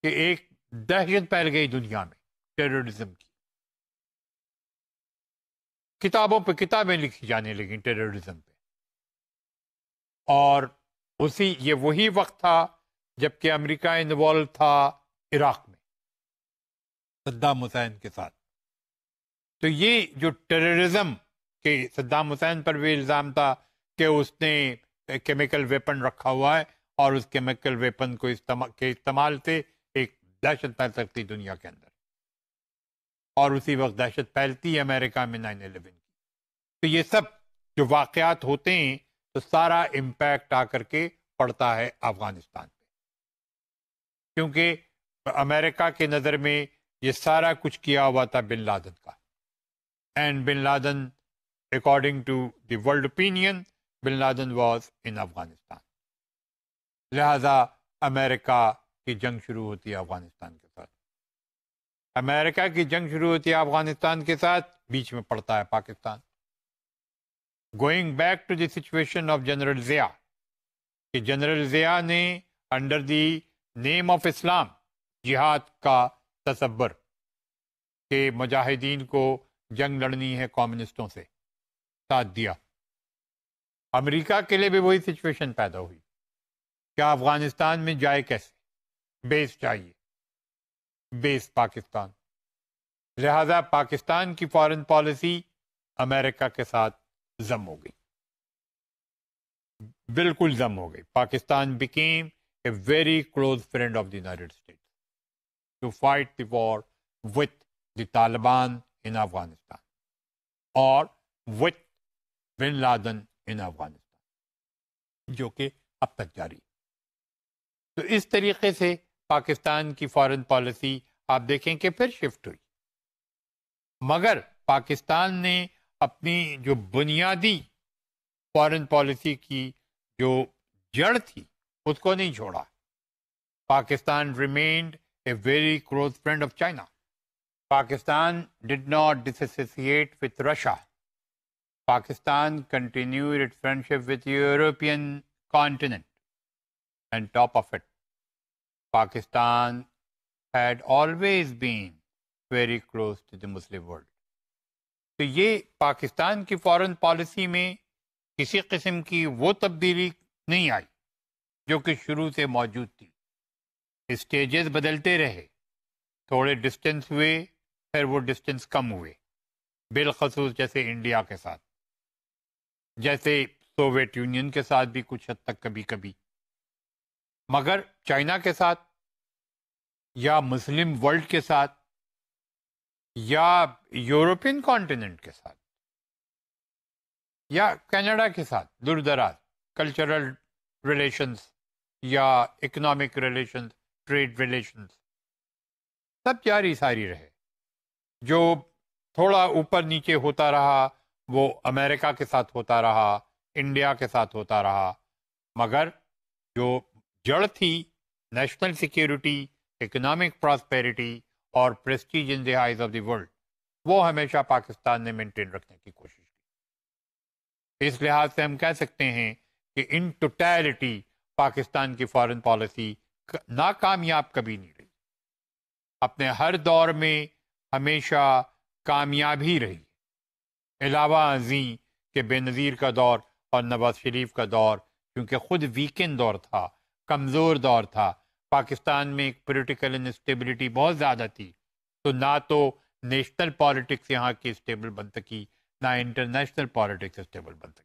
کہ ایک دہشت پھیل گئی دنیا میں ٹیررزم کی. کتابوں پہ کتابیں لکھی جانے لگیں ٹیررزم پہ. اور یہ وہی وقت تھا جب کہ امریکہ انوالو تھا عراق میں صدام حسین کے ساتھ. تو یہ جو ٹیررزم کے صدام حسین پر بھی الزام تھا کہ اس نے کیمیکل ویپن رکھا ہوا ہے اور اس کیمیکل ویپن کو استعمال سے ایک دہشت پھیل سکتی دنیا کے اندر، اور اسی وقت دہشت پھیلتی ہے امریکہ میں 9/11 کی. تو یہ سب جو واقعات ہوتے ہیں تو سارا امپیکٹ آ کر کے پڑتا ہے افغانستان پہ، کیونکہ امریکہ کے نظر میں یہ سارا کچھ کیا ہوا تھا بن لادن کا. And Bin Laden according to the world opinion Bin Laden was in Afghanistan. لہذا امریکہ کی جنگ شروع ہوتی ہے افغانستان کے ساتھ. امریکہ کی جنگ شروع ہوتی ہے افغانستان کے ساتھ، بیچ میں پڑتا ہے Pakistan. Going back to the situation of General Zia, کہ جنرل ضیاء نے انڈر دی نیم آف اسلام جہاد کا تصور کہ مجاہدین کو جنگ لڑنی ہے کمیونسٹوں سے، ساتھ دیا. امریکہ کے لیے بھی وہی سچویشن پیدا ہوئی کہ افغانستان میں جائے کیسے، بیس چاہیے، بیس پاکستان. لہذا پاکستان کی فارن پالیسی امریکہ کے ساتھ ضم ہو گئی، بالکل ضم ہو گئی. Pakistan became a very close friend of the United States to fight the war with the Taliban in Afghanistan or with Bin Laden in Afghanistan، جو کہ اب تک جاری. تو اس طریقے سے پاکستان کی فارن پالیسی آپ دیکھیں کہ پھر شفٹ ہوئی. مگر پاکستان نے اپنی جو بنیادی فارن پالیسی کی جو جڑ تھی اس کو نہیں چھوڑا. Pakistan remained a very close friend of China. Pakistan did not disassociate with Russia. Pakistan continued its friendship with European continent. And top of it, Pakistan had always been very close to the Muslim world. تو یہ پاکستان کی foreign policy میں کسی قسم کی وہ تبدیلی نہیں آئی جو کہ شروع سے موجود تھی. اسٹیجز بدلتے رہے، تھوڑے ڈسٹینس ہوئے، پھر وہ ڈسٹینس کم ہوئے، بالخصوص جیسے انڈیا کے ساتھ، جیسے سوویت یونین کے ساتھ بھی کچھ حد تک کبھی کبھی، مگر چائنا کے ساتھ یا مسلم ورلڈ کے ساتھ یا یورپین کانٹیننٹ کے ساتھ یا کینیڈا کے ساتھ دور دراز کلچرل ریلیشنز یا اکنامک ریلیشنز، ٹریڈ ریلیشنز سب جاری ساری رہے. جو تھوڑا اوپر نیچے ہوتا رہا وہ امریکہ کے ساتھ ہوتا رہا، انڈیا کے ساتھ ہوتا رہا، مگر جو جڑ تھی نیشنل سیکیورٹی، اکنامک پراسپیرٹی اور prestige in the eyes of the world, وہ ہمیشہ پاکستان نے مینٹین رکھنے کی کوشش کی. اس لحاظ سے ہم کہہ سکتے ہیں کہ ان ٹوٹیلٹی پاکستان کی فارن پالیسی ناکامیاب کبھی نہیں رہی، اپنے ہر دور میں ہمیشہ کامیاب ہی رہی. علاوہ ازیں کہ بے نظیر کا دور اور نواز شریف کا دور کیونکہ خود ویکن دور تھا، کمزور دور تھا، پاکستان میں ایک پولیٹیکل انسٹیبلٹی بہت زیادہ تھی، تو نہ تو نیشنل پالیٹکس یہاں کی اسٹیبل بن سکی، نہ انٹرنیشنل پالیٹکس اسٹیبل بن سکی.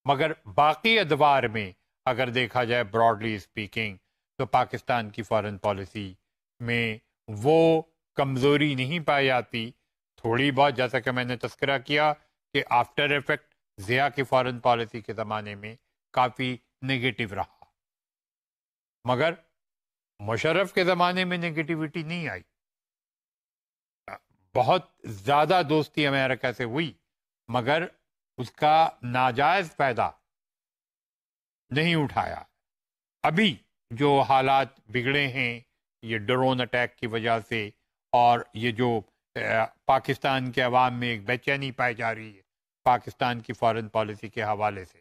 مگر باقی ادوار میں اگر دیکھا جائے براڈلی اسپیکنگ تو پاکستان کی فارن پالیسی میں وہ کمزوری نہیں پائی جاتی. تھوڑی بہت، جیسا کہ میں نے تذکرہ کیا کہ آفٹر ایفیکٹ ضیاء کی فارن پالیسی کے زمانے میں کافی نگیٹو رہا، مگر مشرف کے زمانے میں نگیٹیوٹی نہیں آئی. بہت زیادہ دوستی امریکہ سے ہوئی مگر اس کا ناجائز فائدہ نہیں اٹھایا. ابھی جو حالات بگڑے ہیں یہ ڈرون اٹیک کی وجہ سے، اور یہ جو پاکستان کے عوام میں ایک بے چینی پائی جا رہی ہے پاکستان کی فارن پالیسی کے حوالے سے،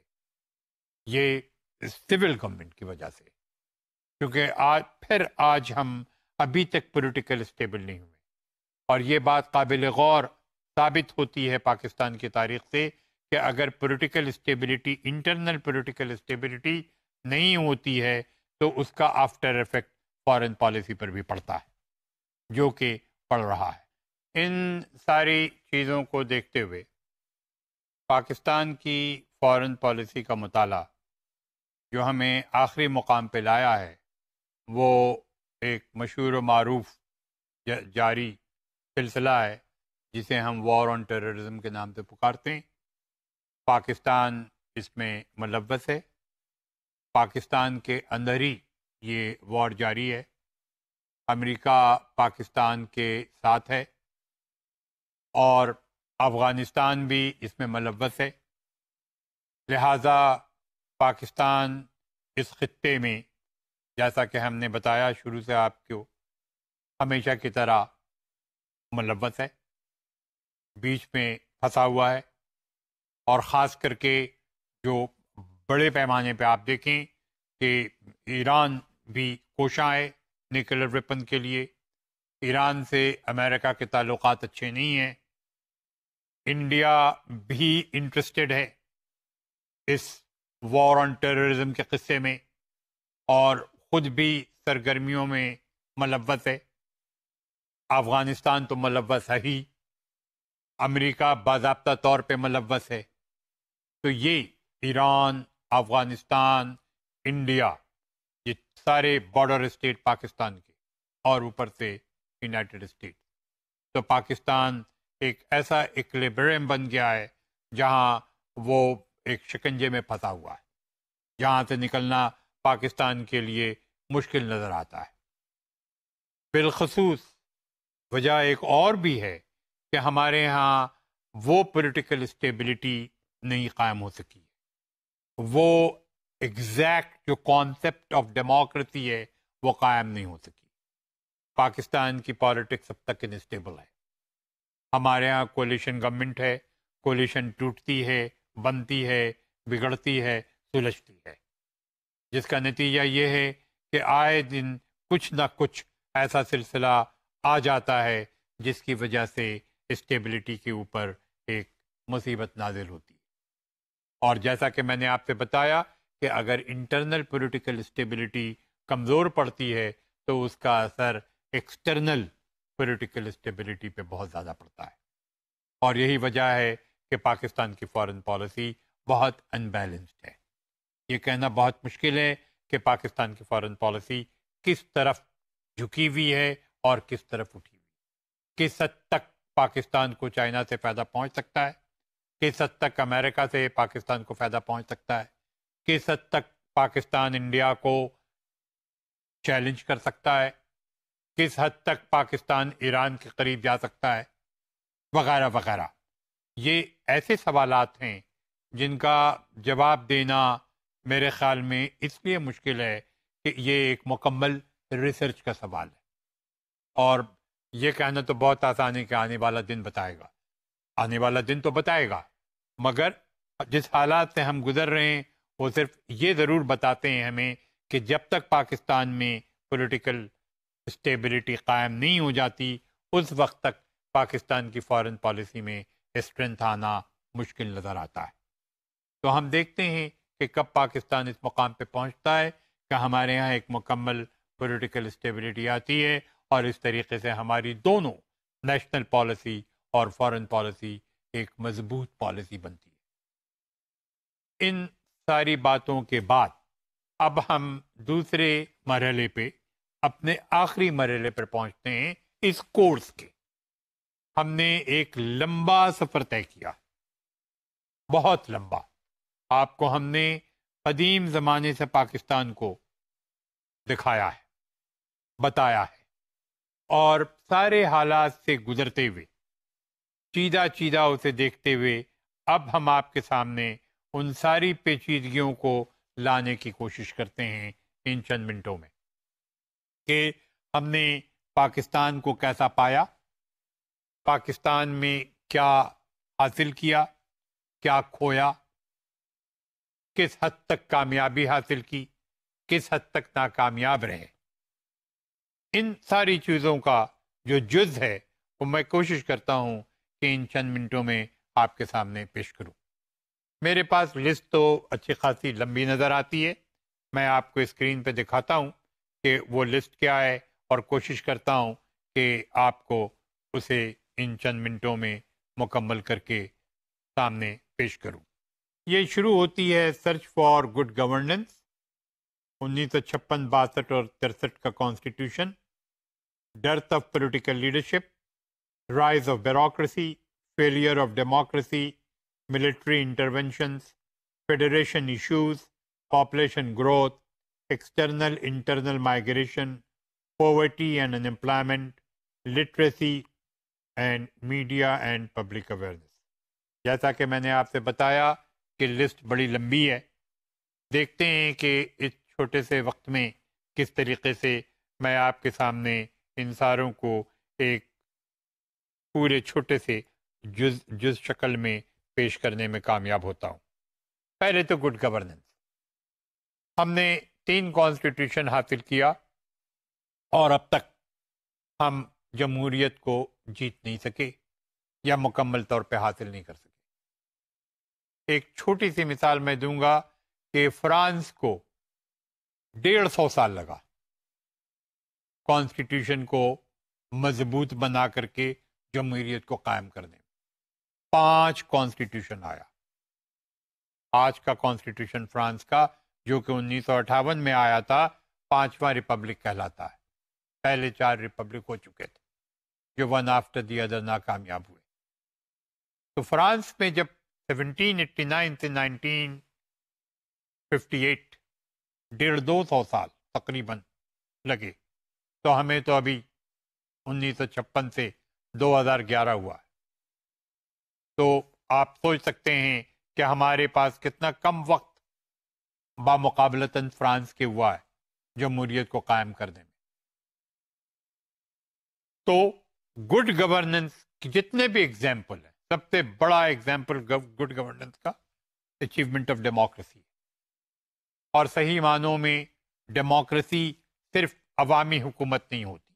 یہ سول گورنمنٹ کی وجہ سے، کیونکہ آج ہم ابھی تک پولیٹیکل اسٹیبل نہیں ہوئے. اور یہ بات قابل غور ثابت ہوتی ہے پاکستان کی تاریخ سے کہ اگر political stability, internal political stability نہیں ہوتی ہے تو اس کا آفٹر ایفیکٹ فارن پالیسی پر بھی پڑتا ہے، جو کہ پڑ رہا ہے. ان ساری چیزوں کو دیکھتے ہوئے پاکستان کی فارن پالیسی کا مطالعہ جو ہمیں آخری مقام پہ لایا ہے وہ ایک مشہور و معروف جاری سلسلہ ہے جسے ہم وار آن ٹیررزم کے نام سے پکارتے ہیں. پاکستان اس میں ملوث ہے، پاکستان کے اندر ہی یہ وار جاری ہے، امریکہ پاکستان کے ساتھ ہے اور افغانستان بھی اس میں ملوث ہے. لہٰذا پاکستان اس خطے میں، جیسا کہ ہم نے بتایا شروع سے آپ کو، ہمیشہ کی طرح ملوث ہے، بیچ میں پھنسا ہوا ہے. اور خاص کر کے جو بڑے پیمانے پہ آپ دیکھیں کہ ایران بھی کوشاں ہے نیوکلیر ویپن کے لیے، ایران سے امریکہ کے تعلقات اچھے نہیں ہیں، انڈیا بھی انٹرسٹڈ ہے اس وار آن ٹیررزم کے قصے میں اور خود بھی سرگرمیوں میں ملوث ہے. افغانستان تو ملوث ہے ہی، امریکہ باضابطہ طور پہ ملوث ہے. تو یہ ایران، افغانستان، انڈیا، یہ سارے بارڈر اسٹیٹ پاکستان کے، اور اوپر سے یونائٹڈ اسٹیٹ. تو پاکستان ایک ایسا ایکولیبریم بن گیا ہے جہاں وہ ایک شکنجے میں پھنسا ہوا ہے. جہاں سے نکلنا پاکستان کے لیے مشکل نظر آتا ہے۔ بالخصوص وجہ ایک اور بھی ہے کہ ہمارے ہاں وہ پولیٹیکل اسٹیبلٹی نہیں قائم ہو سکی، وہ ایگزیکٹ جو کانسیپٹ آف ڈیموکریسی ہے وہ قائم نہیں ہو سکی۔ پاکستان کی پالیٹکس اب تک انسٹیبل ہے۔ ہمارے ہاں کولیشن گورنمنٹ ہے، کولیشن ٹوٹتی ہے، بنتی ہے، بگڑتی ہے، سلجھتی ہے، جس کا نتیجہ یہ ہے کہ آئے دن کچھ نہ کچھ ایسا سلسلہ آ جاتا ہے جس کی وجہ سے اسٹیبلٹی کے اوپر ایک مصیبت نازل ہوتی ہے۔ اور جیسا کہ میں نے آپ سے بتایا کہ اگر انٹرنل پولیٹیکل اسٹیبلٹی کمزور پڑتی ہے تو اس کا اثر ایکسٹرنل پولیٹیکل اسٹیبلٹی پہ بہت زیادہ پڑتا ہے، اور یہی وجہ ہے کہ پاکستان کی فارن پالیسی بہت انبیلنسڈ ہے۔ یہ کہنا بہت مشکل ہے کہ پاکستان کی فارن پالیسی کس طرف جھکی ہوئی ہے اور کس طرف اٹھی ہوئی ہے، کس حد تک پاکستان کو چائنا سے فائدہ پہنچ سکتا ہے، کس حد تک امریکہ سے پاکستان کو فائدہ پہنچ سکتا ہے، کس حد تک پاکستان انڈیا کو چیلنج کر سکتا ہے، کس حد تک پاکستان ایران کے قریب جا سکتا ہے، وغیرہ وغیرہ۔ یہ ایسے سوالات ہیں جن کا جواب دینا میرے خیال میں اس لیے مشکل ہے کہ یہ ایک مکمل ریسرچ کا سوال ہے، اور یہ کہنا تو بہت آسان ہے کہ آنے والا دن بتائے گا۔ آنے والا دن تو بتائے گا، مگر جس حالات سے ہم گزر رہے ہیں وہ صرف یہ ضرور بتاتے ہیں ہمیں کہ جب تک پاکستان میں پولیٹیکل اسٹیبلٹی قائم نہیں ہو جاتی اس وقت تک پاکستان کی فارن پالیسی میں اسٹرینتھ آنا مشکل نظر آتا ہے۔ تو ہم دیکھتے ہیں کہ کب پاکستان اس مقام پہ پہنچتا ہے کہ ہمارے ہاں ایک مکمل پولیٹیکل اسٹیبلٹی آتی ہے، اور اس طریقے سے ہماری دونوں نیشنل پالیسی اور فارن پالیسی ایک مضبوط پالیسی بنتی ہے۔ ان ساری باتوں کے بعد اب ہم دوسرے مرحلے پہ، اپنے آخری مرحلے پر پہنچتے ہیں اس کورس کے۔ ہم نے ایک لمبا سفر طے کیا، بہت لمبا۔ آپ کو ہم نے قدیم زمانے سے پاکستان کو دکھایا ہے، بتایا ہے، اور سارے حالات سے گزرتے ہوئے، چیدہ چیدہ اسے دیکھتے ہوئے، اب ہم آپ کے سامنے ان ساری پیچیدگیوں کو لانے کی کوشش کرتے ہیں ان چند منٹوں میں، کہ ہم نے پاکستان کو کیسا پایا، پاکستان میں کیا حاصل کیا، کیا کھویا، کس حد تک کامیابی حاصل کی، کس حد تک ناکامیاب رہے۔ ان ساری چیزوں کا جو جز ہے وہ میں کوشش کرتا ہوں کہ ان چند منٹوں میں آپ کے سامنے پیش کروں۔ میرے پاس لسٹ تو اچھی خاصی لمبی نظر آتی ہے، میں آپ کو اسکرین پہ دکھاتا ہوں کہ وہ لسٹ کیا ہے، اور کوشش کرتا ہوں کہ آپ کو اسے ان چند منٹوں میں مکمل کر کے سامنے پیش کروں۔ یہ شروع ہوتی ہے سرچ فار گڈ گورننس، 1956، 62 اور 63 کا constitution, dearth of political leadership, rise of bureaucracy, failure of democracy, military interventions, federation issues, population growth, external internal migration, poverty and unemployment, literacy and media and public awareness۔ جیسا کہ میں نے آپ سے بتایا کہ لسٹ بڑی لمبی ہے، دیکھتے ہیں کہ اس چھوٹے سے وقت میں کس طریقے سے میں آپ کے سامنے ان ساروں کو ایک پورے چھوٹے سے جز شکل میں پیش کرنے میں کامیاب ہوتا ہوں۔ پہلے تو گڈ گورننس، ہم نے 3 کانسٹیٹیوشن حاصل کیا، اور اب تک ہم جمہوریت کو جیت نہیں سکے یا مکمل طور پہ حاصل نہیں کر سکے۔ ایک چھوٹی سی مثال میں دوں گا کہ فرانس کو 150 سال لگا کانسٹیٹیوشن کو مضبوط بنا کر کے جمہوریت کو قائم کرنے میں۔ 5 کانسٹیٹیوشن آیا۔ آج کا کانسٹیٹیوشن فرانس کا، جو کہ 1958 میں آیا تھا، 5واں ریپبلک کہلاتا ہے۔ پہلے 4 ریپبلک ہو چکے تھے جو ون آفٹر دی ادر ناکامیاب ہوئے۔ تو فرانس میں جب 1789 سے 1958 150-200 سال تقریباً لگے، تو ہمیں تو ابھی 1956 سے 2011 ہوا ہے. تو آپ سوچ سکتے ہیں کہ ہمارے پاس کتنا کم وقت بامقابلتاً فرانس کے ہوا ہے جمہوریت کو قائم کرنے میں. تو گڈ گورننس کی جتنے بھی ایگزامپل ہیں، سب سے بڑا ایگزامپل گڈ گورننس کا اچیومنٹ آف ڈیموکریسی. اور صحیح معنوں میں ڈیموکریسی صرف عوامی حکومت نہیں ہوتی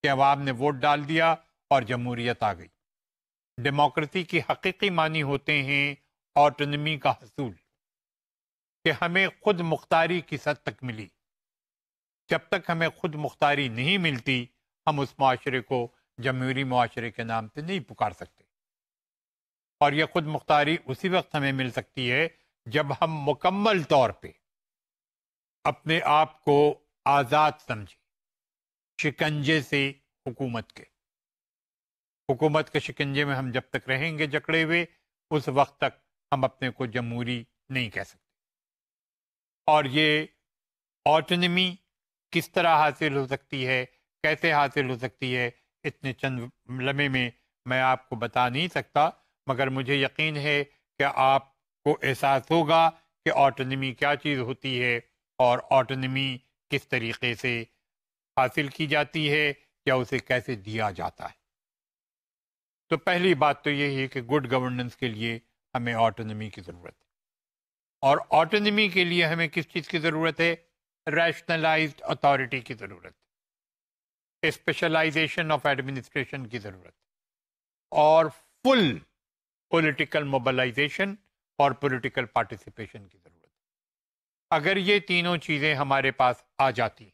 کہ عوام نے ووٹ ڈال دیا اور جمہوریت آ گئی. ڈیموکریسی کی حقیقی معنی ہوتے ہیں آٹونمی کا حصول، کہ ہمیں خود مختاری کی حد تک ملی. جب تک ہمیں خود مختاری نہیں ملتی، ہم اس معاشرے کو جمہوری معاشرے کے نام سے نہیں پکار سکتے. اور یہ خود مختاری اسی وقت ہمیں مل سکتی ہے جب ہم مکمل طور پہ اپنے آپ کو آزاد سمجھیں شکنجے سے حکومت کے شکنجے میں ہم جب تک رہیں گے جکڑے ہوئے، اس وقت تک ہم اپنے کو جمہوری نہیں کہہ سکتے. اور یہ آٹونمی کس طرح حاصل ہو سکتی ہے، کیسے حاصل ہو سکتی ہے، اتنے چند لمحے میں آپ کو بتا نہیں سکتا، مگر مجھے یقین ہے کہ آپ کو احساس ہوگا کہ آٹونمی کیا چیز ہوتی ہے اور آٹونمی کس طریقے سے حاصل کی جاتی ہے یا اسے کیسے دیا جاتا ہے. تو پہلی بات تو یہی ہے کہ گڈ گورننس کے لیے ہمیں آٹونمی کی ضرورت ہے. اور آٹونمی کے لیے ہمیں کس چیز کی ضرورت ہے؟ ریشنلائزڈ اتھارٹی کی ضرورت ہے، اسپیشلائزیشن آف ایڈمنسٹریشن کی ضرورت ہے، اور فل پولیٹیکل موبلائزیشن اور پولیٹیکل پارٹیسپیشن کی ضرورت ہے. اگر یہ تینوں چیزیں ہمارے پاس آ جاتی ہیں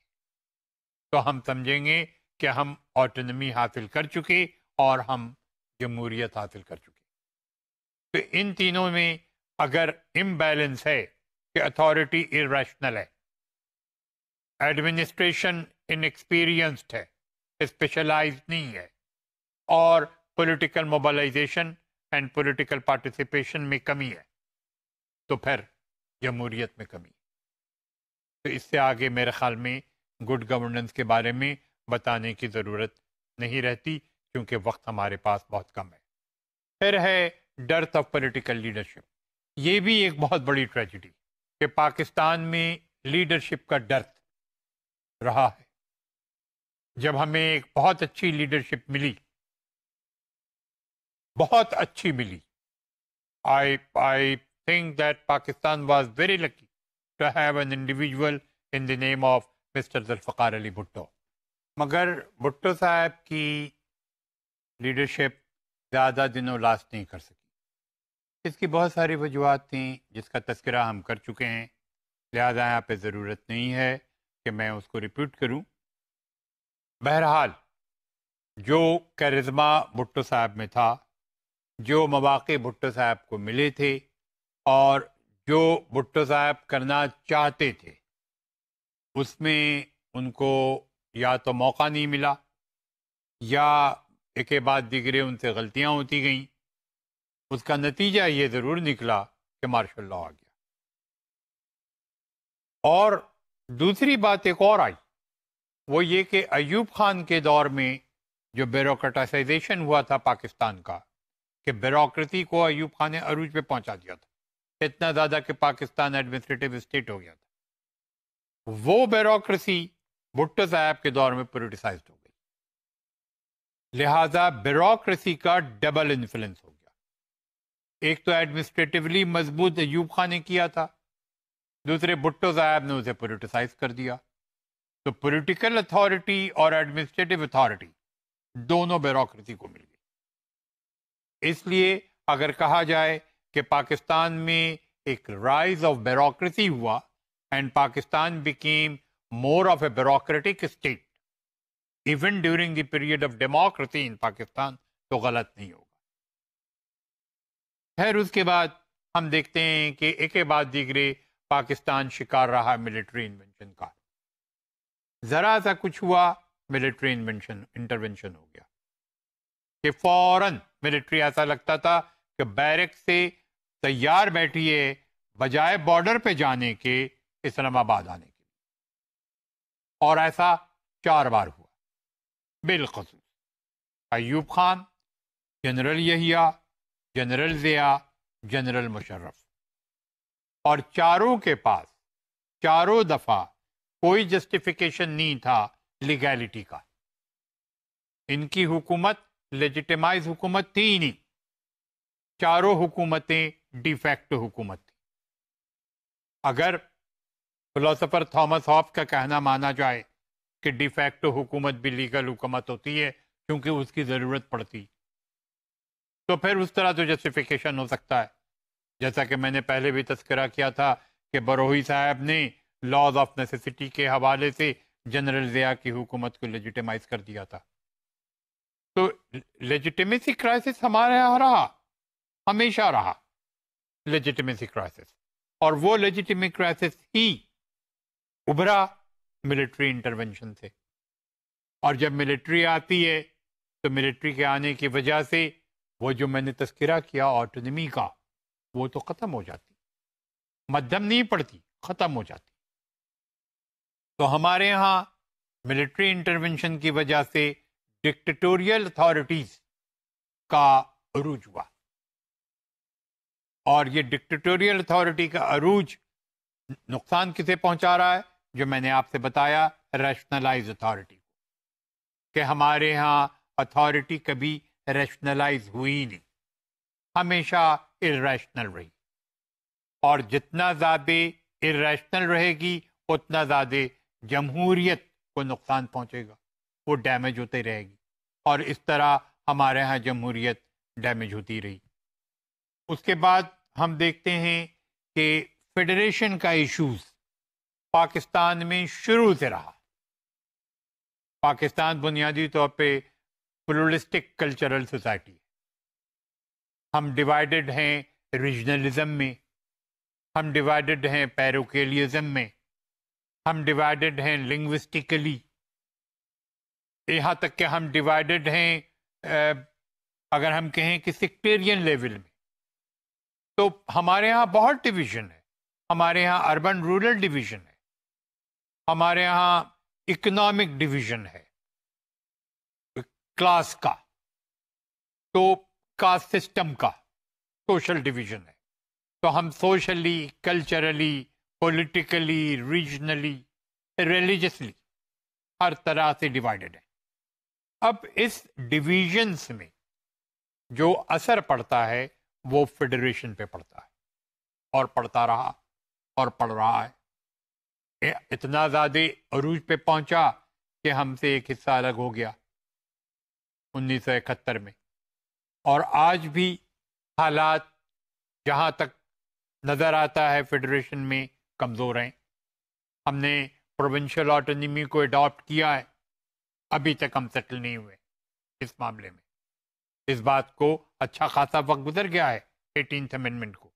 تو ہم سمجھیں گے کہ ہم آٹونمی حاصل کر چکے اور ہم جمہوریت حاصل کر چکے. تو ان تینوں میں اگر امبیلنس ہے کہ اتھارٹی irrational ہے، ایڈمنسٹریشن انیکسپیرینسڈ ہے، اسپیشلائزڈ نہیں ہے، اور political mobilisation and political participation میں کمی ہے، تو پھر جمہوریت میں کمی. تو اس سے آگے میرے خیال میں گڈ گورننس کے بارے میں بتانے کی ضرورت نہیں رہتی، کیونکہ وقت ہمارے پاس بہت کم ہے. پھر ہے ڈرتھ آف پولیٹیکل لیڈرشپ. یہ بھی ایک بہت بڑی ٹریجڈی کہ پاکستان میں لیڈرشپ کا ڈرتھ رہا ہے. جب ہمیں ایک بہت اچھی لیڈرشپ ملی، بہت اچھی ملی، I think that Pakistan was very lucky to have an individual in the name of Mr. Zulfiqar Ali Bhutto. مگر بھٹو صاحب کی لیڈرشپ زیادہ دنوں لاسٹ نہیں کر سکی. اس کی بہت ساری وجوہات تھیں جس کا تذکرہ ہم کر چکے ہیں، لہذا یہاں پہ ضرورت نہیں ہے کہ میں اس کو ریپیٹ کروں. بہرحال جو کیرزما بھٹو صاحب میں تھا، جو مواقع بھٹو صاحب کو ملے تھے، اور جو بھٹو صاحب کرنا چاہتے تھے، اس میں ان کو یا تو موقع نہیں ملا یا ایک کے بعد دیگرے ان سے غلطیاں ہوتی گئیں. اس کا نتیجہ یہ ضرور نکلا کہ مارشل لاء آ گیا. اور دوسری بات ایک اور آئی، وہ یہ کہ ایوب خان کے دور میں جو بیوروکریٹائزیشن ہوا تھا پاکستان کا، کہ بیوروکریسی کو ایوب خان نے عروج پہ پہنچا دیا تھا، اتنا زیادہ کہ پاکستان ایڈمنسٹریٹو اسٹیٹ ہو گیا تھا. وہ بیوروکریسی بھٹو صاحب کے دور میں پولیٹیسائزڈ ہو گئی، لہذا بیوروکریسی کا ڈبل انفلوئنس ہو گیا. ایک تو ایڈمنسٹریٹولی مضبوط ایوب خان نے کیا تھا، دوسرے بھٹو صاحب نے اسے پولیٹیسائز کر دیا. تو پولیٹیکل اتھارٹی اور ایڈمنسٹریٹو اتھارٹی دونوں بیوروکریسی کو مل گئی. اس لیے اگر کہا جائے کہ پاکستان میں ایک رائز آف بیوروکریسی ہوا and Pakistan became more of a bureaucratic state even during the period of democracy in Pakistan, تو غلط نہیں ہوگا. پھر اس کے بعد ہم دیکھتے ہیں کہ ایک کے بعد دیگرے پاکستان شکار رہا ملٹری انوینشن کا. ذرا سا کچھ ہوا، ملٹری انٹرونشن ہو گیا کہ فوراً ملٹری ایسا لگتا تھا کہ بیرک سے تیار بیٹھی ہے، بجائے بارڈر پہ جانے کے اسلام آباد آنے کے لیے، اور ایسا 4 بار ہوا، بالخصوص ایوب خان، جنرل یحییٰ، جنرل ضیاء، جنرل مشرف، اور چاروں کے پاس چاروں دفعہ کوئی جسٹیفیکیشن نہیں تھا لیگیلٹی کا. ان کی حکومت لیجیٹیمائز حکومت تھی ہی نہیں، چاروں حکومتیں ڈی فیکٹو حکومت تھی. اگر فلاسفر تھامس ہابس کا کہنا مانا جائے کہ ڈی فیکٹو حکومت بھی لیگل حکومت ہوتی ہے کیونکہ اس کی ضرورت پڑتی، تو پھر اس طرح تو جسٹیفیکیشن ہو سکتا ہے. جیسا کہ میں نے پہلے بھی تذکرہ کیا تھا کہ بروہی صاحب نے لاز آف نیسیسٹی کے حوالے سے جنرل ضیاء کی حکومت کو لیجیٹیمائز کر دیا تھا. تو لیجیٹیمیسی کرائسس ہمارے یہاں رہا، ہمیشہ رہا لیجیٹیمیسی کرائسس، اور وہ لیجیٹیمیسی کرائسس ہی ابھرا ملٹری انٹرونشن سے. اور جب ملٹری آتی ہے تو ملٹری کے آنے کی وجہ سے وہ جو میں نے تذکرہ کیا آٹونومی کا، وہ تو ختم ہو جاتی، مدھم نہیں پڑتی، ختم ہو جاتی. تو ہمارے ہاں ملٹری انٹرونشن کی وجہ سے ڈکٹیٹوریل اتھارٹیز کا عروج ہوا، اور یہ ڈکٹیٹوریل اتھارٹی کا عروج نقصان کسے پہنچا رہا ہے؟ جو میں نے آپ سے بتایا، ریشنلائز اتھارٹی کو، کہ ہمارے ہاں اتھارٹی کبھی ریشنلائز ہوئی نہیں، ہمیشہ ارریشنل رہی، اور جتنا زیادہ ارریشنل رہے گی اتنا زیادہ جمہوریت کو نقصان پہنچے گا، وہ ڈیمیج ہوتے رہے گی، اور اس طرح ہمارے ہاں جمہوریت ڈیمیج ہوتی رہی. اس کے بعد ہم دیکھتے ہیں کہ فیڈریشن کا ایشوز پاکستان میں شروع سے رہا. پاکستان بنیادی طور پہ پلورلسٹک کلچرل سوسائٹی ہے. ہم ڈیوائیڈڈ ہیں ریجنلزم میں، ہم ڈیوائیڈڈ ہیں پیروکیلیزم میں، ہم ڈیوائیڈڈ ہیں لنگوسٹیکلی، یہاں تک کہ ہم ڈیوائیڈڈ ہیں اگر ہم کہیں کہ سیکٹیرین لیول میں. تو ہمارے ہاں بہت ڈویژن ہے، ہمارے ہاں اربن رورل ڈویژن ہے، ہمارے ہاں اکنامک ڈویژن ہے کلاس کا، تو کاسٹ سسٹم کا سوشل ڈویژن ہے. تو ہم socially, culturally, politically, regionally, religiously ہر طرح سے ڈیوائیڈڈ ہے. اب اس ڈویژنس میں جو اثر پڑتا ہے وہ فیڈریشن پہ پڑتا ہے، اور پڑتا رہا اور پڑ رہا ہے. اتنا زیادہ عروج پہ پہنچا کہ ہم سے ایک حصہ الگ ہو گیا 1971 میں، اور آج بھی حالات جہاں تک نظر آتا ہے فیڈریشن میں کمزور ہیں. ہم نے پروونشل آٹونومی کو اڈاپٹ کیا ہے، ابھی تک ہم سیٹل نہیں ہوئے اس معاملے میں. اس بات کو اچھا خاصا وقت گزر گیا ہے 18th امینڈمنٹ کو،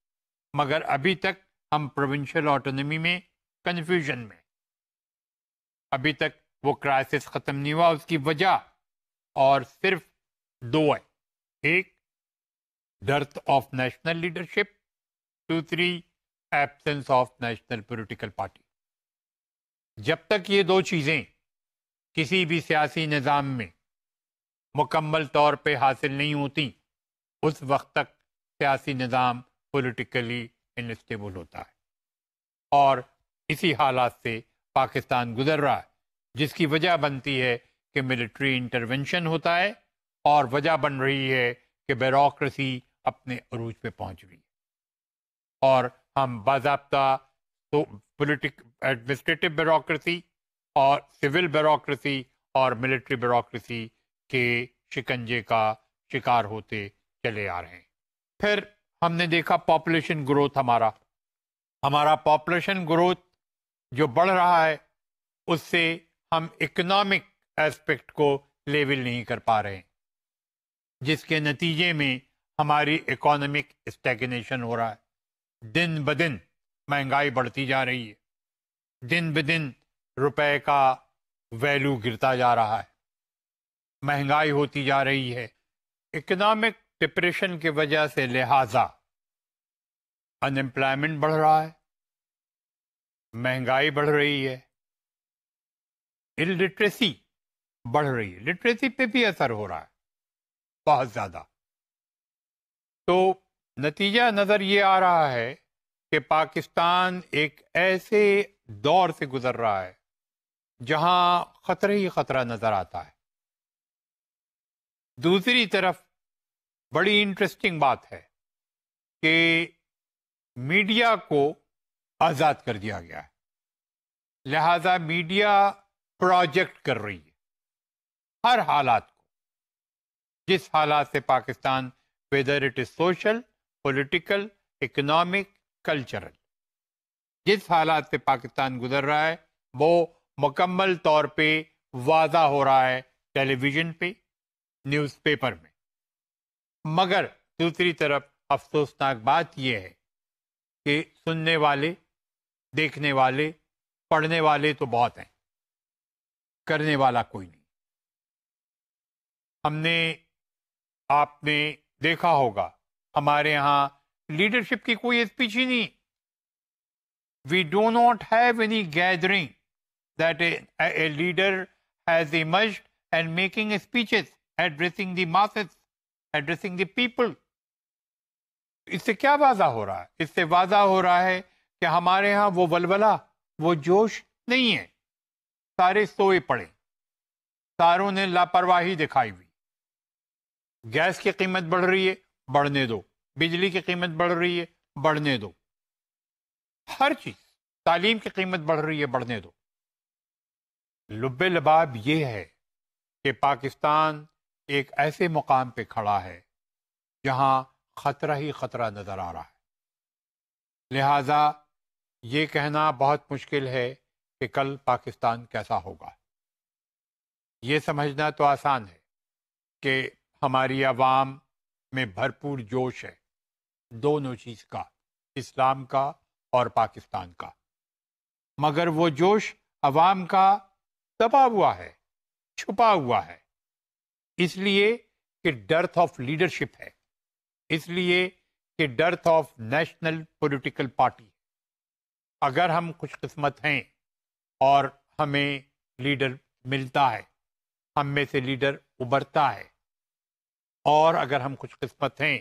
مگر ابھی تک ہم پروونشل آٹونومی میں کنفیوژن میں، ابھی تک وہ کرائسس ختم نہیں ہوا. اس کی وجہ اور صرف 2 ہے: ایک ڈرتھ آف نیشنل لیڈرشپ، دوسری absence of national political party. جب تک یہ 2 چیزیں کسی بھی سیاسی نظام میں مکمل طور پہ حاصل نہیں ہوتی، اس وقت تک سیاسی نظام پولیٹیکلی انسٹیبل ہوتا ہے. اور اسی حالات سے پاکستان گزر رہا ہے، جس کی وجہ بنتی ہے کہ ملٹری انٹرونشن ہوتا ہے، اور وجہ بن رہی ہے کہ بیوروکریسی اپنے عروج پہ پہنچ رہی ہے، اور ہم باضابطہ ایڈمنسٹریٹو بیوروکریسی اور سول بیوروکریسی اور ملٹری بیوروکریسی کے شکنجے کا شکار ہوتے چلے آ رہے ہیں. پھر ہم نے دیکھا پاپولیشن گروتھ، ہمارا پاپولیشن گروتھ جو بڑھ رہا ہے، اس سے ہم اکنامک ایسپیکٹ کو لیول نہیں کر پا رہے ہیں، جس کے نتیجے میں ہماری اکانومک اسٹیگنیشن ہو رہا ہے. دن بدن مہنگائی بڑھتی جا رہی ہے، دن بدن روپے کا ویلیو گرتا جا رہا ہے، مہنگائی ہوتی جا رہی ہے. اکنامک ڈپریشن کی وجہ سے لہذا ان امپلائمنٹ بڑھ رہا ہے، مہنگائی بڑھ رہی ہے، الٹریسی بڑھ رہی ہے، لٹریسی پہ بھی اثر ہو رہا ہے بہت زیادہ. تو نتیجہ نظر یہ آ رہا ہے کہ پاکستان ایک ایسے دور سے گزر رہا ہے جہاں خطرہ ہی خطرہ نظر آتا ہے. دوسری طرف بڑی انٹرسٹنگ بات ہے کہ میڈیا کو آزاد کر دیا گیا ہے، لہذا میڈیا پروجیکٹ کر رہی ہے ہر حالات کو، جس حالات سے Pakistan whether it is social, political, economic, cultural، جس حالات سے پاکستان گزر رہا ہے وہ مکمل طور پہ واضح ہو رہا ہے ٹیلی ویژن پہ، نیوز پیپر میں. مگر دوسری طرف افسوسناک بات یہ ہے کہ سننے والے، دیکھنے والے، پڑھنے والے تو بہت ہیں، کرنے والا کوئی نہیں. ہم نے، آپ نے دیکھا ہوگا ہمارے یہاں لیڈرشپ کی کوئی اسپیچ ہی نہیں. We do not have any gathering that a leader has emerged and making speeches, addressing the masses, addressing the people. اس سے کیا واضح ہو رہا ہے؟ اس سے واضح ہو رہا ہے کہ ہمارے ہاں وہ ولولہ، وہ جوش نہیں ہے. سارے سوئے پڑے، ساروں نے لاپرواہی دکھائی ہوئی. گیس کی قیمت بڑھ رہی ہے، بڑھنے دو. بجلی کی قیمت بڑھ رہی ہے، بڑھنے دو. ہر چیز، تعلیم کی قیمت بڑھ رہی ہے، بڑھنے دو. لب لباب یہ ہے کہ پاکستان ایک ایسے مقام پہ کھڑا ہے جہاں خطرہ ہی خطرہ نظر آ رہا ہے. لہذا یہ کہنا بہت مشکل ہے کہ کل پاکستان کیسا ہوگا. یہ سمجھنا تو آسان ہے کہ ہماری عوام میں بھرپور جوش ہے، دونوں چیز کا، اسلام کا اور پاکستان کا. مگر وہ جوش عوام کا دبا ہوا ہے، چھپا ہوا ہے، اس لیے کہ ڈرتھ آف لیڈرشپ ہے، اس لیے کہ dearth of national political party. اگر ہم خوش قسمت ہیں اور ہمیں لیڈر ملتا ہے، ہم میں سے لیڈر ابھرتا ہے، اور اگر ہم خوش قسمت ہیں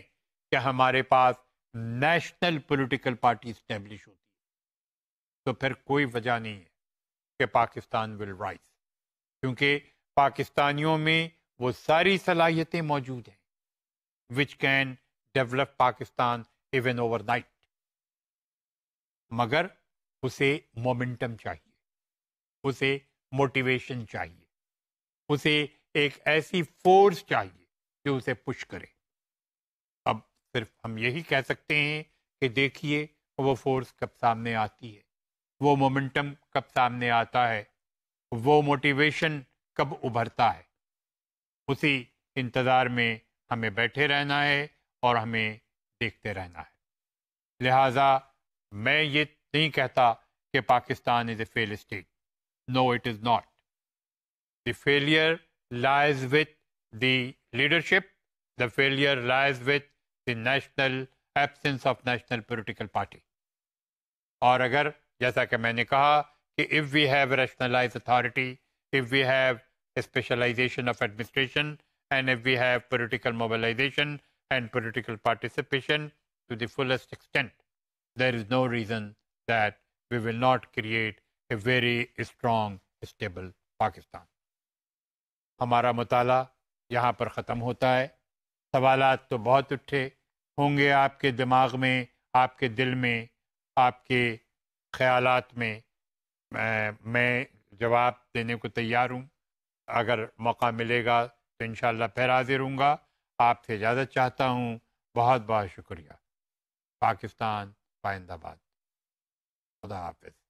کہ ہمارے پاس نیشنل پولیٹیکل پارٹی اسٹیبلش ہوتی ہے، تو پھر کوئی وجہ نہیں ہے کہ پاکستان ول رائز. کیونکہ پاکستانیوں میں وہ ساری صلاحیتیں موجود ہیں which can develop Pakistan even overnight. مگر اسے مومنٹم چاہیے، اسے موٹیویشن چاہیے، اسے ایک ایسی فورس چاہیے جو اسے پش کرے. اب صرف ہم یہی کہہ سکتے ہیں کہ دیکھیے وہ فورس کب سامنے آتی ہے، وہ مومنٹم کب سامنے آتا ہے، وہ موٹیویشن کب ابھرتا ہے. اسی انتظار میں ہمیں بیٹھے رہنا ہے اور ہمیں دیکھتے رہنا ہے. لہٰذا میں یہ نہیں کہتا کہ Pakistan is a fail state. No it is not. The failure lies with the leadership, the failure lies with the national absence of national political party. اور اگر جیسا کہ میں نے کہا کہ if we have rationalized authority, if we have a specialization of administration, and if we have political mobilization and political participation to the fullest extent, there is no reason that we will not create a very strong, stable Pakistan. ہمارا مطالعہ یہاں پر ختم ہوتا ہے. سوالات تو بہت اٹھے ہوں گے آپ کے دماغ میں، آپ کے دل میں، آپ کے خیالات میں. میں جواب دینے کو تیار ہوں. اگر موقع ملے گا تو انشاءاللہ پھر حاضر ہوں گا. آپ سے اجازت چاہتا ہوں. بہت بہت شکریہ. پاکستان پائندہ باد. خدا حافظ.